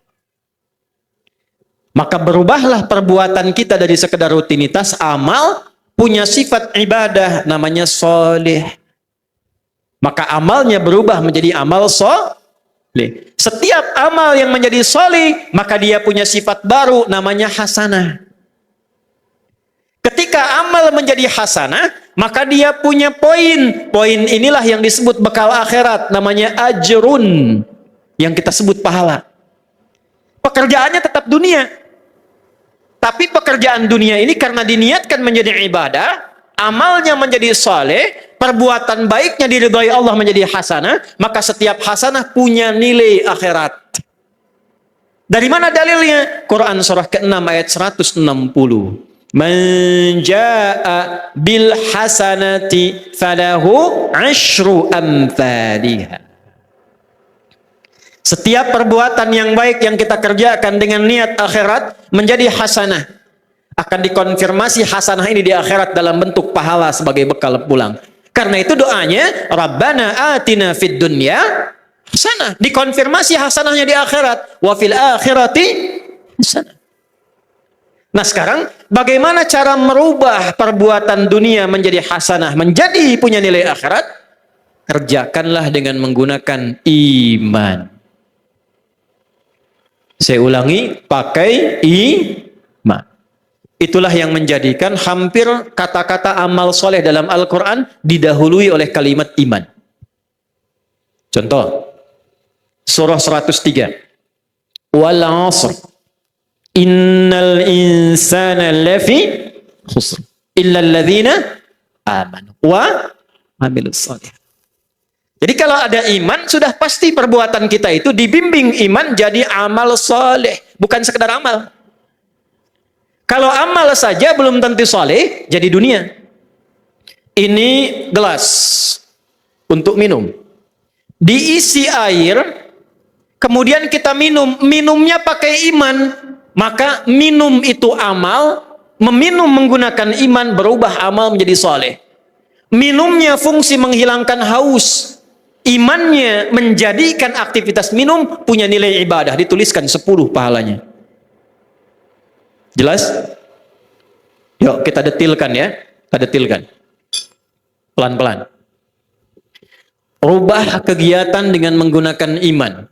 Maka berubahlah perbuatan kita dari sekedar rutinitas amal, punya sifat ibadah, namanya soleh. Maka amalnya berubah menjadi amal Setiap amal yang menjadi soleh, maka dia punya sifat baru namanya hasanah. Ketika amal menjadi hasanah, maka dia punya poin. Poin inilah yang disebut bekal akhirat, namanya ajrun, yang kita sebut pahala. Pekerjaannya tetap dunia. Tapi pekerjaan dunia ini karena diniatkan menjadi ibadah, amalnya menjadi saleh, perbuatan baiknya diridhai Allah menjadi hasanah, maka setiap hasanah punya nilai akhirat. Dari mana dalilnya? Quran surah ke-6 ayat 160. Man jaa'a bil hasanati falahu 'asyru amsalihha. Setiap perbuatan yang baik yang kita kerjakan dengan niat akhirat menjadi hasanah. Akan dikonfirmasi hasanah ini di akhirat dalam bentuk pahala sebagai bekal pulang. Karena itu doanya, Rabbana atina fid dunya hasanah. Dikonfirmasi hasanahnya di akhirat. Wa fil akhirati hasanah. Nah sekarang, bagaimana cara merubah perbuatan dunia menjadi hasanah, menjadi punya nilai akhirat? Kerjakanlah dengan menggunakan iman. Saya ulangi, pakai iman. Itulah yang menjadikan hampir kata-kata amal soleh dalam Al-Quran didahului oleh kalimat iman. Contoh, surah 103. Wal 'asr. Innal insana lafi khusr. Illa alladhina amanu wa amilus soleh. Jadi kalau ada iman, sudah pasti perbuatan kita itu dibimbing iman jadi amal soleh. Bukan sekedar amal. Kalau amal saja belum tentu soleh, jadi dunia. Ini gelas untuk minum. Diisi air, kemudian kita minum. Minumnya pakai iman. Maka minum itu amal, meminum menggunakan iman berubah amal menjadi soleh. Minumnya fungsi menghilangkan haus. Imannya menjadikan aktivitas minum punya nilai ibadah, dituliskan 10 pahalanya. Jelas? Yuk kita detilkan ya, kita detilkan pelan-pelan. Rubah kegiatan dengan menggunakan iman.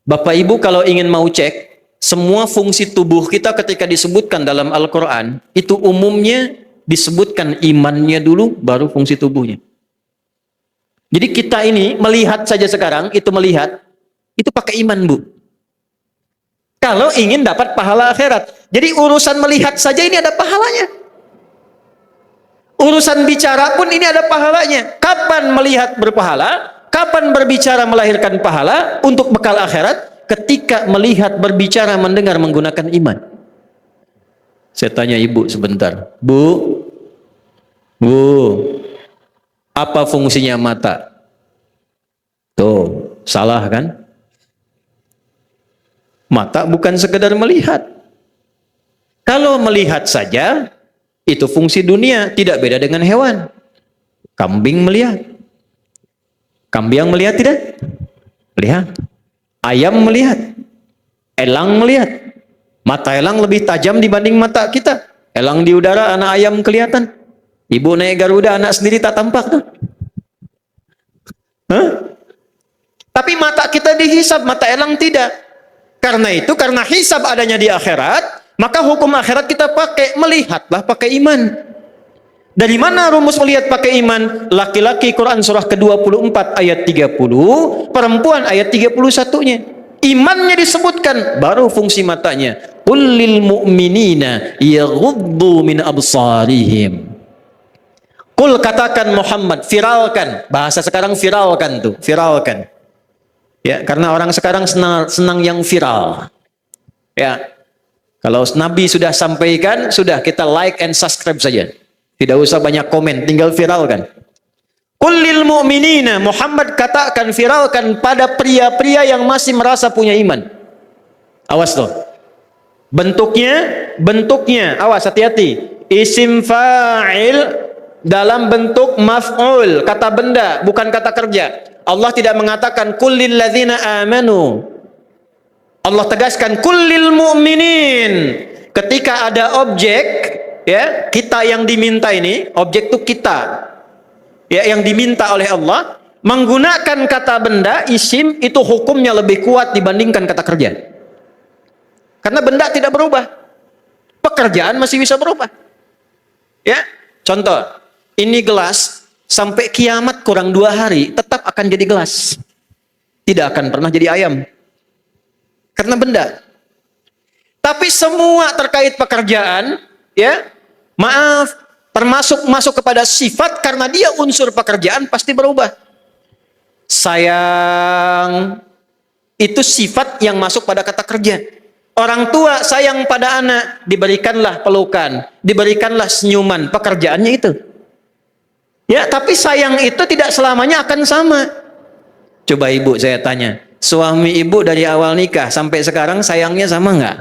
Bapak Ibu kalau ingin mau cek, semua fungsi tubuh kita ketika disebutkan dalam Al-Quran, itu umumnya disebutkan imannya dulu, baru fungsi tubuhnya. Jadi kita ini melihat saja sekarang, itu melihat, itu pakai iman Bu. Kalau ingin dapat pahala akhirat. Jadi urusan melihat saja ini ada pahalanya. Urusan bicara pun ini ada pahalanya. Kapan melihat berpahala? Kapan berbicara melahirkan pahala untuk bekal akhirat? Ketika melihat, berbicara, mendengar menggunakan iman. Saya tanya ibu sebentar. Bu, apa fungsinya mata? Tuh, salah kan? Mata bukan sekedar melihat. Kalau melihat saja, itu fungsi dunia, tidak beda dengan hewan. Kambing melihat. Kambing melihat tidak? Melihat. Ayam melihat. Elang melihat. Mata elang lebih tajam dibanding mata kita. Elang di udara, anak ayam kelihatan. Ibu naik Garuda, anak sendiri tak tampak. Hah? Tapi mata kita dihisab, mata elang tidak. Karena itu, karena hisab adanya di akhirat, maka hukum akhirat kita pakai, melihatlah pakai iman. Dari mana rumus melihat pakai iman? Laki-laki Quran surah ke-24 ayat 30, perempuan ayat 31-nya. Imannya disebutkan, baru fungsi matanya. Qul lil mu'minina yaghuddu min absarihim. Qul katakan Muhammad, viralkan. Bahasa sekarang viralkan tuh, viralkan. Ya, karena orang sekarang senang yang viral. Ya. Kalau Nabi sudah sampaikan, sudah kita like and subscribe saja. Tidak usah banyak komen, tinggal viralkan. Qul lil mu'minina, Muhammad katakan, viralkan pada pria-pria yang masih merasa punya iman. Awas tuh. Bentuknya, awas hati-hati. Isim fa'il dalam bentuk maf'ul, kata benda, bukan kata kerja. Allah tidak mengatakan kullil ladzina amanu. Allah tegaskan kullil mu'minin. Ketika ada objek, ya, kita yang diminta ini, objek itu kita. Ya, yang diminta oleh Allah, Menggunakan kata benda, isim, itu hukumnya lebih kuat dibandingkan kata kerja. Karena benda tidak berubah. Pekerjaan masih bisa berubah. Ya, contoh, ini gelas, sampai kiamat kurang 2 hari, tetap akan jadi gelas. Tidak akan pernah jadi ayam. Karena benda. Tapi semua terkait pekerjaan, ya, maaf, termasuk masuk kepada sifat, karena dia unsur pekerjaan pasti berubah. Sayang, itu sifat yang masuk pada kata kerja. Orang tua sayang pada anak, diberikanlah pelukan, diberikanlah senyuman, pekerjaannya itu. Ya, tapi sayang itu tidak selamanya akan sama. Coba ibu saya tanya, suami ibu dari awal nikah sampai sekarang sayangnya sama nggak?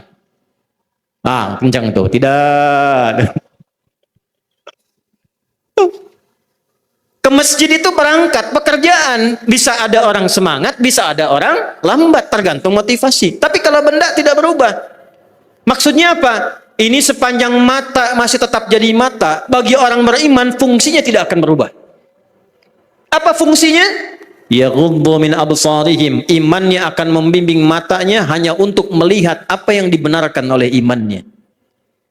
Ah, kencang tuh, tidak. Ke masjid itu berangkat, pekerjaan. Bisa ada orang semangat, bisa ada orang lambat, tergantung motivasi. Tapi kalau benda tidak berubah. Maksudnya apa? Ini sepanjang mata masih tetap jadi mata, bagi orang beriman fungsinya tidak akan berubah. Apa fungsinya? Yaghuddu min absarihim. Imannya akan membimbing matanya hanya untuk melihat apa yang dibenarkan oleh imannya.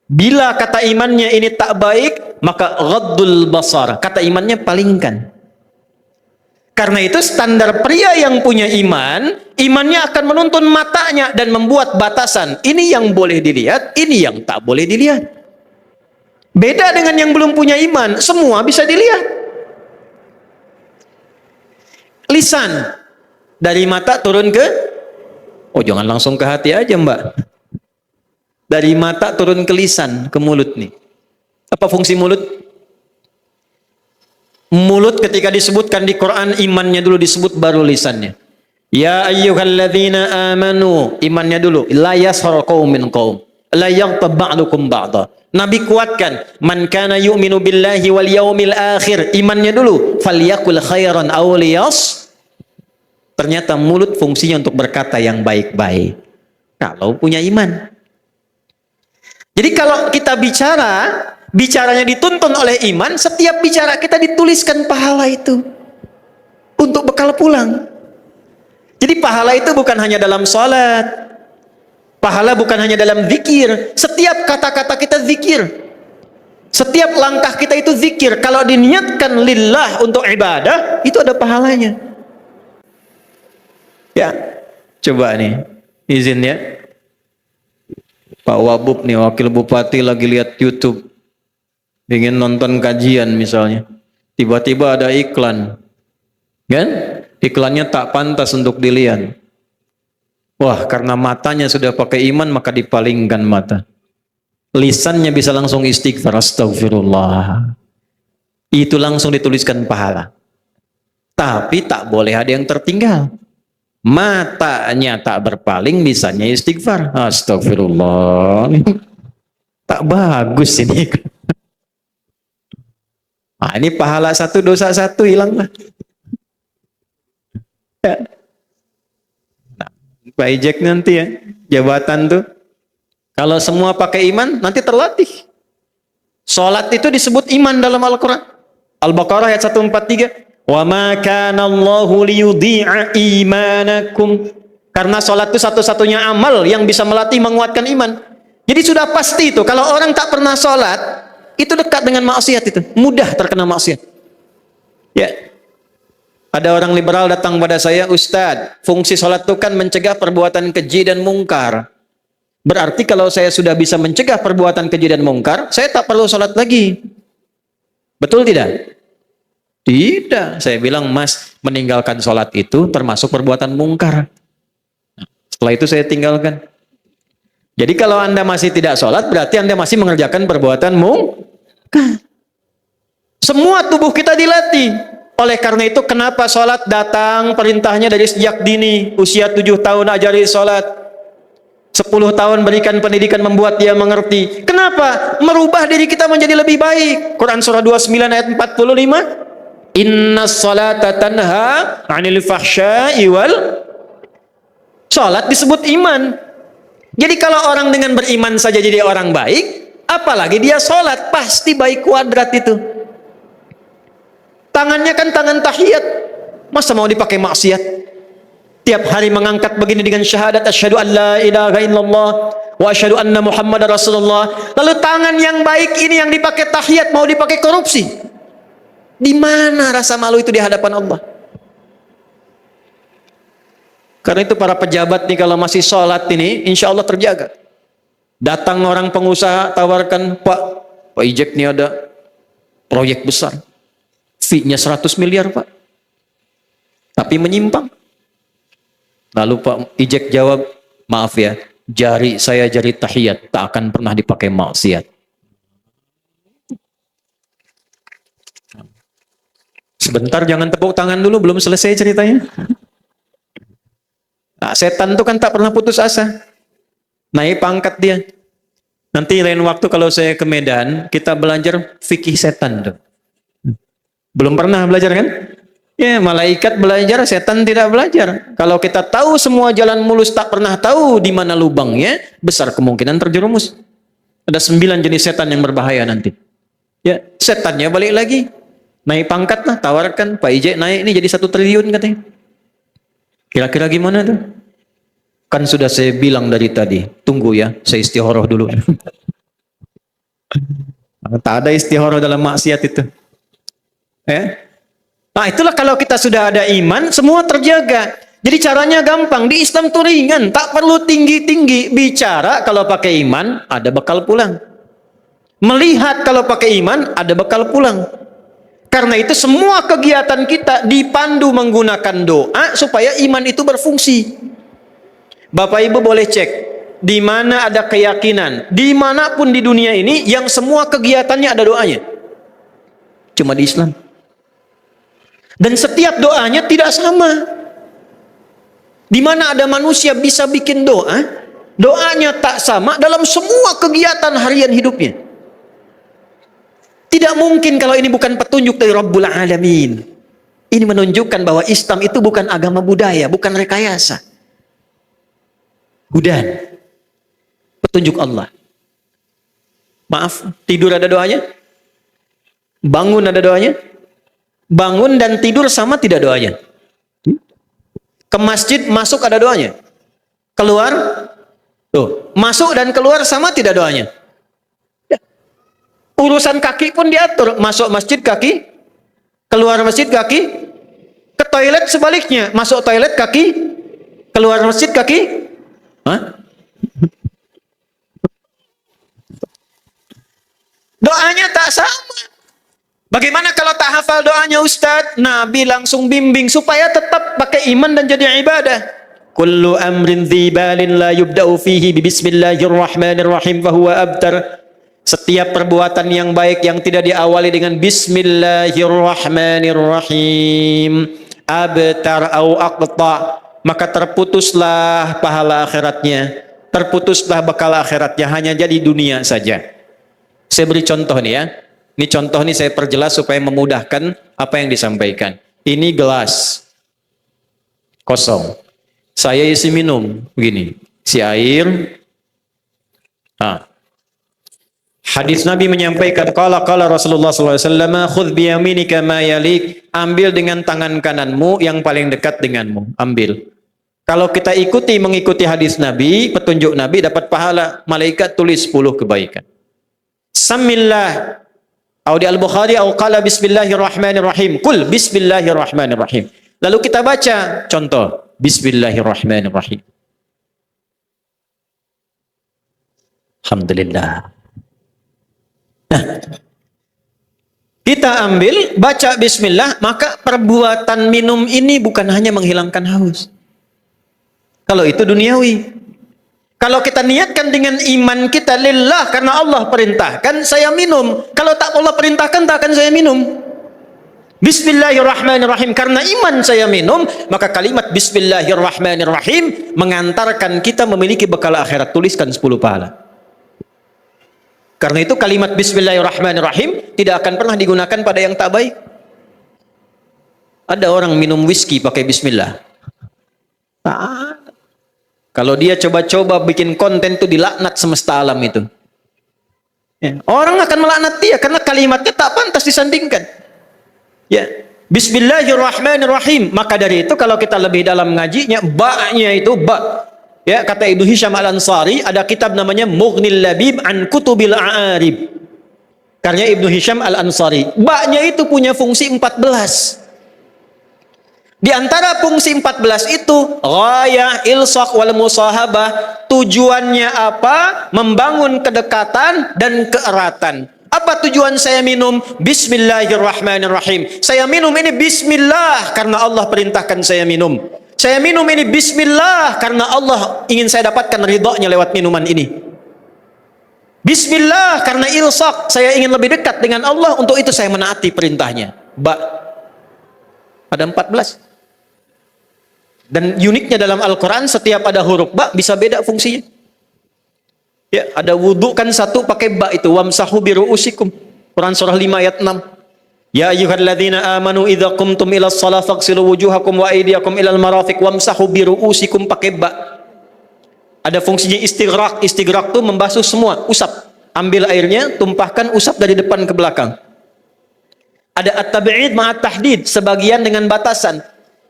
Bila kata imannya ini tak baik, maka ghaddul basar, kata imannya palingkan. Karena itu standar pria yang punya iman, imannya akan menuntun matanya dan membuat batasan. Ini yang boleh dilihat, ini yang tak boleh dilihat. Beda dengan yang belum punya iman, semua bisa dilihat. Lisan, dari mata turun ke, oh jangan langsung ke hati aja mbak. Dari mata turun ke lisan, ke mulut nih. Apa fungsi mulut? Mulut ketika disebutkan di Quran, imannya dulu disebut, baru lisannya. Ya ayyuhalladzina amanu, imannya dulu. La yashar qaumin qaum, la yaghtab ba'dukum ba'da. Nabi kuatkan, man kana yu'minu billahi wal yaumil akhir, imannya dulu. Falyakul khairan aw liyas. Ternyata mulut fungsinya untuk berkata yang baik-baik. Kalau punya iman. Jadi kalau kita bicaranya dituntun oleh iman, setiap bicara kita dituliskan pahala itu untuk bekal pulang. Jadi pahala itu bukan hanya dalam salat, pahala bukan hanya dalam zikir. Setiap kata-kata kita zikir, setiap langkah kita itu zikir. Kalau diniatkan lillah untuk ibadah, itu ada pahalanya. Ya, coba nih, izin ya. Pak Wabub nih, wakil bupati, lagi lihat YouTube, ingin nonton kajian misalnya, tiba-tiba ada iklan, kan? Iklannya tak pantas untuk dilihat. Wah, karena matanya sudah pakai iman, maka dipalingkan mata. Lisannya bisa langsung istighfar, astagfirullah. Itu langsung dituliskan pahala. Tapi tak boleh ada yang tertinggal. Matanya tak berpaling, lisannya istighfar. Astagfirullah. Tak bagus ini. Nah, ini pahala satu, dosa satu, hilang lah. Ya. Nah, Pak Ijek nanti ya, jabatan tuh. Kalau semua pakai iman, nanti terlatih. Salat itu disebut iman dalam Al-Quran. Al-Baqarah ayat 143. Wa ma kana Allahu liyudhi'a imanakum. Karena salat itu satu-satunya amal yang bisa melatih, menguatkan iman. Jadi sudah pasti itu, kalau orang tak pernah salat, itu dekat dengan maksiat, itu mudah terkena maksiat. Ya. Ada orang liberal datang pada saya, Ustadz, fungsi salat itu kan mencegah perbuatan keji dan mungkar. Berarti kalau saya sudah bisa mencegah perbuatan keji dan mungkar, saya tak perlu salat lagi. Betul tidak? Tidak. Saya bilang, Mas, meninggalkan sholat itu termasuk perbuatan mungkar. Setelah itu saya tinggalkan. Jadi kalau Anda masih tidak sholat, berarti Anda masih mengerjakan perbuatan mungkar. Semua tubuh kita dilatih. Oleh karena itu, kenapa sholat datang perintahnya dari sejak dini. Usia 7 tahun ajari sholat. 10 tahun berikan pendidikan membuat dia mengerti. Kenapa? Merubah diri kita menjadi lebih baik. Quran surah 29 ayat 45. Inna salata tanha 'anil fahsya'i wal. Salat disebut iman. Jadi kalau orang dengan beriman saja jadi orang baik, apalagi dia salat, pasti baik kuadrat itu. Tangannya kan tangan tahiyat. Masa mau dipakai maksiat? Tiap hari mengangkat begini dengan syahadat asyhadu an la ilaha illallah wa asyhadu anna muhammadar rasulullah. Lalu tangan yang baik ini yang dipakai tahiyat mau dipakai korupsi. Di mana rasa malu itu di hadapan Allah? Karena itu para pejabat nih kalau masih sholat ini insya Allah terjaga. Datang orang pengusaha tawarkan, Pak Ijek nih ada proyek besar. Fee-nya 100 miliar Pak. Tapi menyimpang. Lalu Pak Ijek jawab, maaf ya, jari saya jari tahiyat, tak akan pernah dipakai maksiat. Sebentar, jangan tepuk tangan dulu, belum selesai ceritanya. Nah, setan itu kan tak pernah putus asa. Naik pangkat dia. Nanti lain waktu kalau saya ke Medan, kita belajar fikih setan tuh. Belum pernah belajar kan? Ya, malaikat belajar, setan tidak belajar. Kalau kita tahu semua jalan mulus, tak pernah tahu di mana lubangnya, besar kemungkinan terjerumus. Ada 9 jenis setan yang berbahaya nanti. Ya, setannya balik lagi. Naik pangkat lah, tawarkan. Pak Ijek naik ini jadi 1 triliun katanya. Kira-kira gimana tuh? Kan sudah saya bilang dari tadi, tunggu ya, saya istikharah dulu. Tak ada istikharah dalam maksiat itu. Nah itulah kalau kita sudah ada iman, semua terjaga. Jadi caranya gampang, di Islam itu ringan, tak perlu tinggi-tinggi. Bicara kalau pakai iman, ada bekal pulang. Melihat kalau pakai iman, ada bekal pulang. Karena itu semua kegiatan kita dipandu menggunakan doa supaya iman itu berfungsi. Bapak Ibu boleh cek, di mana ada keyakinan, dimanapun di dunia ini, yang semua kegiatannya ada doanya. Cuma di Islam. Dan setiap doanya tidak sama. Di mana ada manusia bisa bikin doa, doanya tak sama dalam semua kegiatan harian hidupnya. Tidak mungkin kalau ini bukan petunjuk dari Rabbul Alamin. Ini menunjukkan bahwa Islam itu bukan agama budaya, bukan rekayasa. Hudan. Petunjuk Allah. Maaf, tidur ada doanya? Bangun ada doanya? Bangun dan tidur sama tidak doanya? Ke masjid masuk ada doanya? Keluar? Tuh, masuk dan keluar sama tidak doanya? Ya. Urusan kaki pun diatur. Masuk masjid kaki, keluar masjid kaki, ke toilet sebaliknya. Masuk toilet kaki, keluar masjid kaki. Hah? Doanya tak sama. Bagaimana kalau tak hafal doanya Ustadz? Nabi langsung bimbing supaya tetap pakai iman dan jadi ibadah. Kullu amrin dzibalin la yubda'u fihi bismillahirrahmanirrahim fahuwa abtar. Setiap perbuatan yang baik yang tidak diawali dengan bismillahirrahmanirrahim, abtar au aqta, maka terputuslah pahala akhiratnya, terputuslah bekal akhiratnya, hanya jadi dunia saja. Saya beri contoh nih ya. Ini contoh nih saya perjelas supaya memudahkan apa yang disampaikan. Ini gelas kosong. Saya isi minum begini, si air. Hadis Nabi menyampaikan, qala Rasulullah sallallahu alaihi wasallam, khudh bi yaminika ma yalik, ambil dengan tangan kananmu yang paling dekat denganmu, ambil. Kalau kita mengikuti hadis Nabi, petunjuk Nabi, dapat pahala, malaikat tulis 10 kebaikan. Samillah, atau di Al-Bukhari, atau qala bismillahirrahmanirrahim, kul bismillahirrahmanirrahim. Lalu kita baca, contoh, bismillahirrahmanirrahim. Alhamdulillah. Nah, kita ambil, baca bismillah, maka perbuatan minum ini bukan hanya menghilangkan haus. Kalau itu duniawi. Kalau kita niatkan dengan iman kita lillah, karena Allah perintahkan saya minum. Kalau tak Allah perintahkan, tak akan saya minum. Bismillahirrahmanirrahim, karena iman saya minum, maka kalimat bismillahirrahmanirrahim mengantarkan kita memiliki bekal akhirat. Tuliskan 10 pahala. Karena itu kalimat bismillahirrahmanirrahim tidak akan pernah digunakan pada yang tak baik. Ada orang minum whisky pakai bismillah. Kalau dia coba-coba bikin konten itu dilaknat semesta alam itu. Ya. Orang akan melaknat dia karena kalimatnya tak pantas disandingkan. Ya, Bismillahirrahmanirrahim. Maka dari itu kalau kita lebih dalam ngajinya, ba-nya itu ba. Ya, kata Ibnu Hisham Al-Ansari, ada kitab namanya Mughnil Labib an Kutubil A'arib. Karya Ibnu Hisham Al-Ansari. Ba-nya itu punya fungsi 14. Di antara fungsi 14 itu, ghayah, ilsaq, wal musahabah. Tujuannya apa? Membangun kedekatan dan keeratan. Apa tujuan saya minum? Bismillahirrahmanirrahim. Saya minum ini bismillah karena Allah perintahkan saya minum. Saya minum ini bismillah karena Allah ingin saya dapatkan ridhonya lewat minuman ini. Bismillah karena ilsaq, saya ingin lebih dekat dengan Allah, untuk itu saya menaati perintahnya. Ba. Ada 14. Dan uniknya dalam Al-Quran, setiap ada huruf ba bisa beda fungsinya. Ya, ada wudu kan satu pakai ba itu, wamsahu biru'usikum. Quran surah 5 ayat 6. Ya ayyuhalladzina amanu idza qumtum ilas shalah faghsilu wujuhakum wa aydiyakum ilal marafiq wamsahu biru'usikum, pakai ba. Ada fungsinya istighraq. Istighraq itu membasuh semua, usap. Ambil airnya, tumpahkan, usap dari depan ke belakang. Ada at-tab'id ma'at tahdid, sebagian dengan batasan.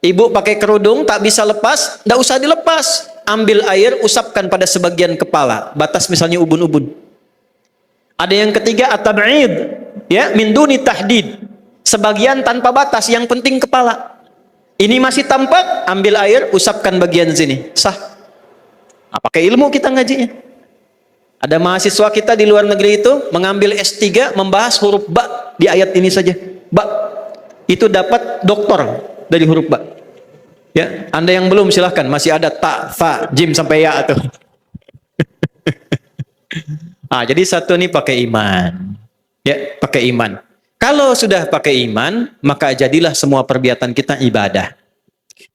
Ibu pakai kerudung tak bisa lepas, enggak usah dilepas. Ambil air, usapkan pada sebagian kepala. Batas misalnya ubun-ubun. Ada yang ketiga at-tab'id, ya, min duni tahdid. Sebagian tanpa batas, yang penting kepala. Ini masih tampak, ambil air, usapkan bagian sini. Sah. Nah, pakai ilmu kita ngajinya. Ada mahasiswa kita di luar negeri itu mengambil S3 membahas huruf ba di ayat ini saja. Ba. Itu dapat doktor dari huruf ba. Ya, Anda yang belum silahkan, masih ada ta, fa, jim sampai ya tuh. Jadi satu nih pakai iman. Ya, pakai iman. Kalau sudah pakai iman, maka jadilah semua perbuatan kita ibadah.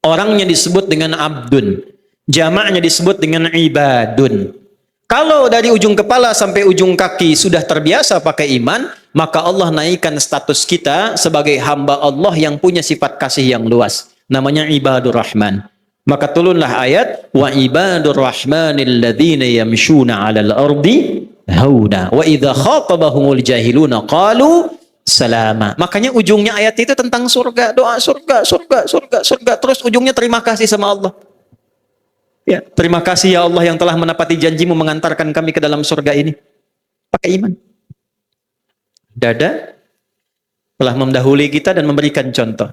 Orangnya disebut dengan abdun. Jamaknya disebut dengan ibadun. Kalau dari ujung kepala sampai ujung kaki sudah terbiasa pakai iman, maka Allah naikkan status kita sebagai hamba Allah yang punya sifat kasih yang luas. Namanya ibadur rahman. Maka turunlah ayat, wa ibadur rahmanil ladzina yamshuna 'alal ardi hauna wa idza khatabahumul jahiluna qalu salama. Makanya ujungnya ayat itu tentang surga, doa surga, surga, surga, surga. Terus ujungnya terima kasih sama Allah. Ya, terima kasih ya Allah yang telah menepati janjimu mengantarkan kami ke dalam surga ini. Pakai iman. Dada telah mendahului kita dan memberikan contoh.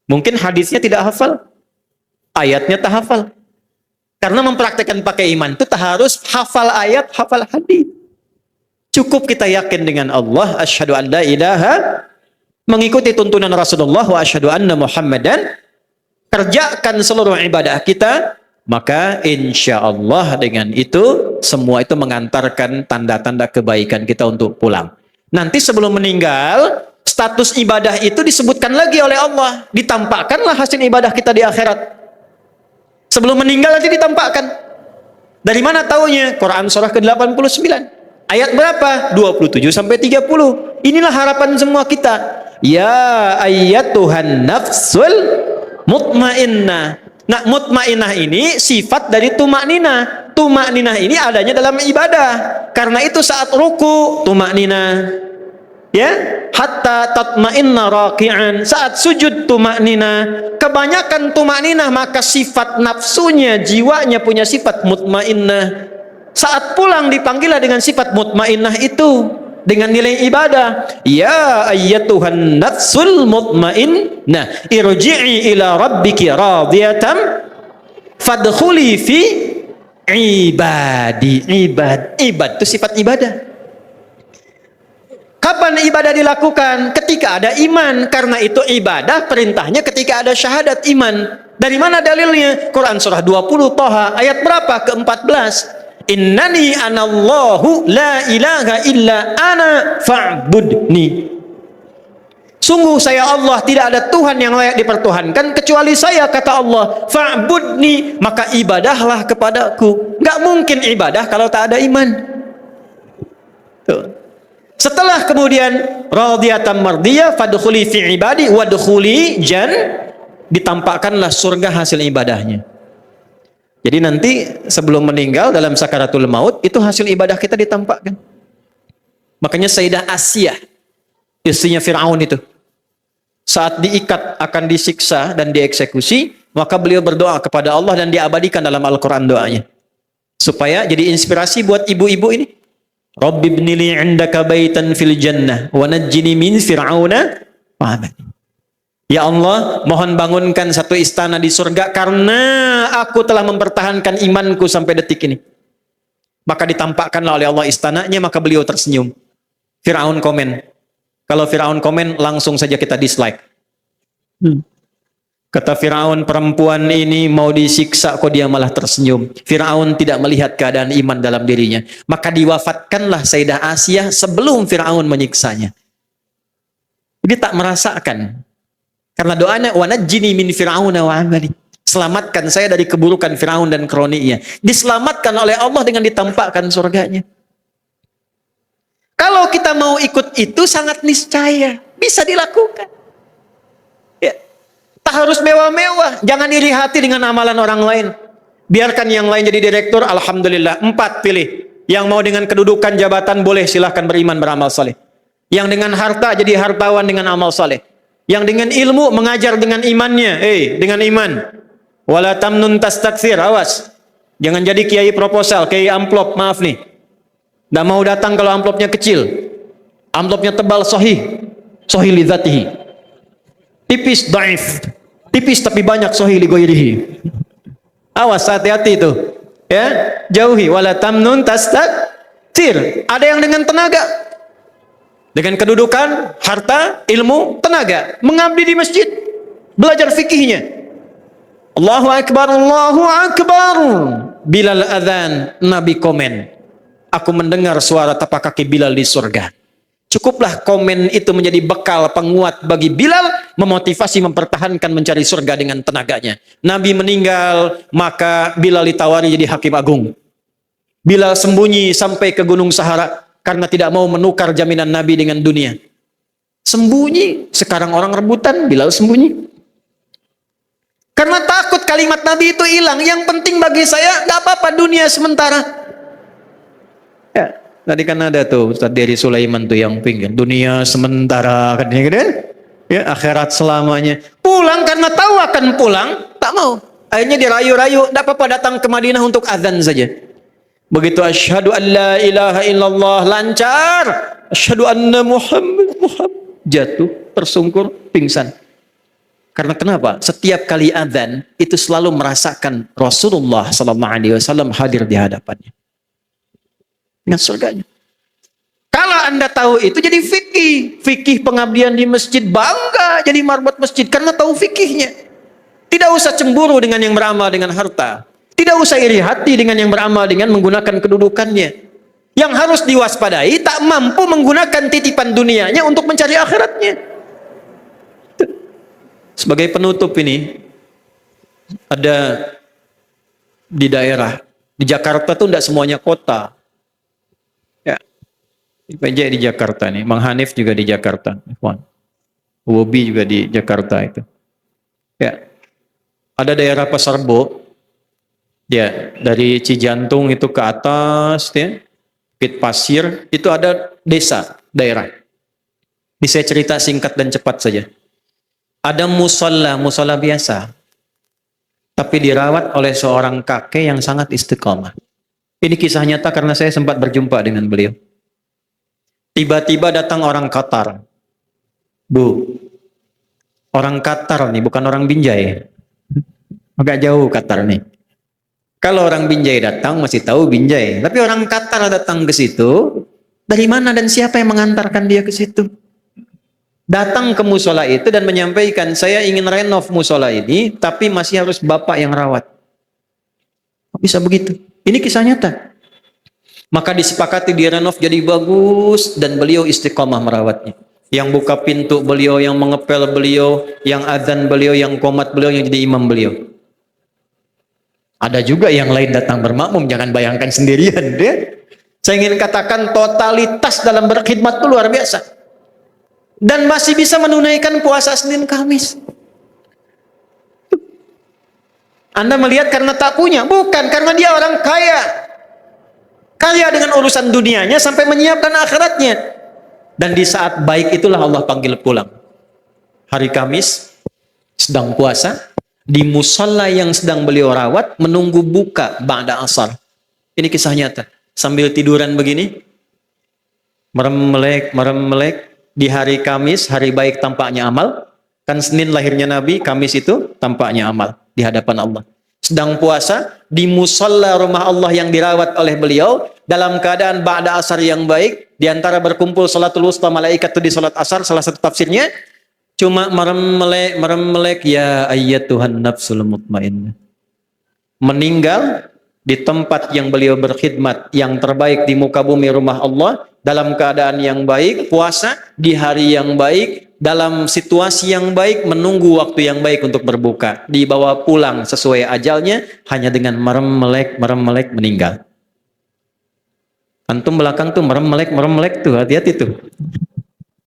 Mungkin hadisnya tidak hafal, ayatnya tak hafal. Karena mempraktekkan pakai iman itu tak harus hafal ayat, hafal hadis. Cukup kita yakin dengan Allah, asyhadu an la ilaha, mengikuti tuntunan Rasulullah, wa asyhadu anna Muhammadan, kerjakan seluruh ibadah kita, maka insya Allah dengan itu semua itu mengantarkan tanda-tanda kebaikan kita untuk pulang. Nanti sebelum meninggal, status ibadah itu disebutkan lagi oleh Allah, ditampakkanlah hasil ibadah kita di akhirat. Sebelum meninggal nanti ditampakkan. Dari mana taunya? Quran surah ke-89. Ayat berapa? 27 sampai 30. Inilah harapan semua kita. Ya ayyatuhan nafsul mutmainnah. Nah, mutmainnah ini sifat dari tumakninah. Tumakninah ini adanya dalam ibadah. Karena itu saat ruku tumakninah. Ya, hatta tatma'inna raki'an, saat sujud tumakninah. Kebanyakan tumakninah, maka sifat nafsunya, jiwanya punya sifat mutmainnah. Saat pulang dipanggillah dengan sifat mutmainnah itu, dengan nilai ibadah. Ya ayyatuhan nafsul mutmainnah, irji'i ila rabbiki radiyatan fadkhuli fi ibadi. Ibad itu sifat ibadah. Kapan ibadah dilakukan? Ketika ada iman. Karena itu ibadah perintahnya ketika ada syahadat iman. Dari mana dalilnya? Quran surah 20 Thaha ayat berapa? Ke-14. Innani anallahu la ilaha illa ana fa'budni. Sungguh saya Allah, tidak ada Tuhan yang layak dipertuhankan kecuali saya, kata Allah. Fa'budni, maka ibadahlah kepadaku. Nggak mungkin ibadah kalau tak ada iman. Tuh. Setelah kemudian radiyatan mardiyah fadkhuli fi ibadi wadkhuli ditampakkanlah surga hasil ibadahnya. Jadi nanti sebelum meninggal dalam sakaratul maut itu hasil ibadah kita ditampakkan. Makanya Sayyidah Asyah, istrinya Firaun itu, saat diikat akan disiksa dan dieksekusi, maka beliau berdoa kepada Allah dan diabadikan dalam Al-Quran doanya. Supaya jadi inspirasi buat ibu-ibu ini. Rabbi ibnili indaka baitan fil jannah wa najjini min fir'auna wa amali. Ya Allah, mohon bangunkan satu istana di surga karena aku telah mempertahankan imanku sampai detik ini. Maka ditampakkanlah oleh Allah istananya, maka beliau tersenyum. Fir'aun komen. Kalau Fir'aun komen, langsung saja kita dislike. Kata Fir'aun, perempuan ini mau disiksa kok dia malah tersenyum. Fir'aun tidak melihat keadaan iman dalam dirinya. Maka diwafatkanlah Sayyidah Asiyah sebelum Fir'aun menyiksanya. Dia tak merasakan. Karena doanya wa najjini min fir'auna wa amali. Selamatkan saya dari keburukan Firaun dan kroninya. Diselamatkan oleh Allah dengan ditampakkan surganya. Kalau kita mau ikut itu sangat niscaya bisa dilakukan. Ya. Tak harus mewah-mewah. Jangan iri hati dengan amalan orang lain. Biarkan yang lain jadi direktur, alhamdulillah. 4 pilih. Yang mau dengan kedudukan jabatan boleh, silahkan beriman beramal saleh. Yang dengan harta jadi hartawan dengan amal saleh. Yang dengan ilmu mengajar dengan imannya, dengan iman. Wala tamnun tastakthir, awas. Jangan jadi kiai proposal, kiai amplop, maaf nih. Nggak mau datang kalau amplopnya kecil. Amplopnya tebal, sahih li dzatihi. Tipis, dhaif. Tipis tapi banyak, sahih li ghairihi. Awas, hati-hati itu. Ya, jauhi. Wala tamnun tastakthir. Ada yang dengan tenaga. Dengan kedudukan, harta, ilmu, tenaga. Mengabdi di masjid. Belajar fikihnya. Allahu Akbar, Allahu Akbar. Bilal adzan, Nabi komen. Aku mendengar suara tapak kaki Bilal di surga. Cukuplah komen itu menjadi bekal penguat bagi Bilal. Memotivasi mempertahankan mencari surga dengan tenaganya. Nabi meninggal, maka Bilal ditawari jadi hakim agung. Bilal sembunyi sampai ke Gunung Sahara. Karena tidak mau menukar jaminan Nabi dengan dunia. Sembunyi. Sekarang orang rebutan, Bilal sembunyi. Karena takut kalimat Nabi itu hilang. Yang penting bagi saya, gak apa-apa dunia sementara. Ya, tadi kan ada tuh Ustaz Dery Sulaiman tuh yang pingin. Dunia sementara. Kan, ya, akhirat selamanya. Pulang karena tahu akan pulang, tak mau. Akhirnya dirayu-rayu, gak apa-apa datang ke Madinah untuk azan saja. Begitu asyhadu an la ilaha illallah lancar, asyhadu anna Muhammad jatuh, tersungkur, pingsan. Karena kenapa? Setiap kali adzan itu selalu merasakan Rasulullah sallallahu alaihi wasallam hadir di hadapannya. Dengan surganya. Kalau Anda tahu itu jadi fikih, fikih pengabdian di masjid, bangga jadi marbot masjid karena tahu fikihnya. Tidak usah cemburu dengan yang beramal dengan harta. Tidak usah iri hati dengan yang beramal dengan menggunakan kedudukannya. Yang harus diwaspadai, tak mampu menggunakan titipan dunianya untuk mencari akhiratnya. Sebagai penutup ini, ada di daerah, di Jakarta tuh tidak semuanya kota. Ya, PJ di Jakarta nih, Mang Hanif juga di Jakarta. Wobi juga di Jakarta itu. Ya, ada daerah Pasar Bo. Ya, dari Cijantung itu ke atas, ya, Bukit Pasir, itu ada desa, daerah. Ini saya cerita singkat dan cepat saja. Ada musola biasa. Tapi dirawat oleh seorang kakek yang sangat istiqomah. Ini kisah nyata karena saya sempat berjumpa dengan beliau. Tiba-tiba datang orang Qatar. Bu, orang Qatar nih, bukan orang Binjai. Agak jauh Qatar nih. Kalau orang Binjai datang masih tahu Binjai, tapi orang Qatar datang ke situ, dari mana dan siapa yang mengantarkan dia ke situ? Datang ke musola itu dan menyampaikan, saya ingin renov musola ini, tapi masih harus bapak yang rawat. Bisa begitu? Ini kisah nyata. Maka disepakati direnov jadi bagus dan beliau istiqomah merawatnya. Yang buka pintu beliau, yang mengepel beliau, yang adzan beliau, yang qomat beliau, yang jadi imam beliau. Ada juga yang lain datang bermakmum, jangan bayangkan sendirian. Saya ingin katakan totalitas dalam berkhidmat itu luar biasa. Dan masih bisa menunaikan puasa Senin Kamis. Anda melihat karena tak punya? Bukan, karena dia orang kaya. Kaya dengan urusan dunianya sampai menyiapkan akhiratnya. Dan di saat baik itulah Allah panggil pulang. hari Kamis, sedang puasa, di musalla yang sedang beliau rawat, menunggu buka ba'da asar. Ini kisah nyata. Sambil tiduran begini, merem-melek, di hari Kamis, hari baik tampaknya amal. Kan Senin lahirnya Nabi, Kamis itu tampaknya amal di hadapan Allah. Sedang puasa, di musalla rumah Allah yang dirawat oleh beliau, dalam keadaan ba'da asar yang baik, di antara berkumpul salatul wusta malaikat itu di salat asar, salah satu tafsirnya, cuma merem-melek, ya ayyatuhan nafsul mutmainnah. Meninggal di tempat yang beliau berkhidmat, yang terbaik di muka bumi rumah Allah, dalam keadaan yang baik, puasa di hari yang baik, dalam situasi yang baik, menunggu waktu yang baik untuk berbuka, dibawa pulang sesuai ajalnya, hanya dengan merem-melek meninggal. Antum belakang tuh merem-melek tuh, hati-hati tuh.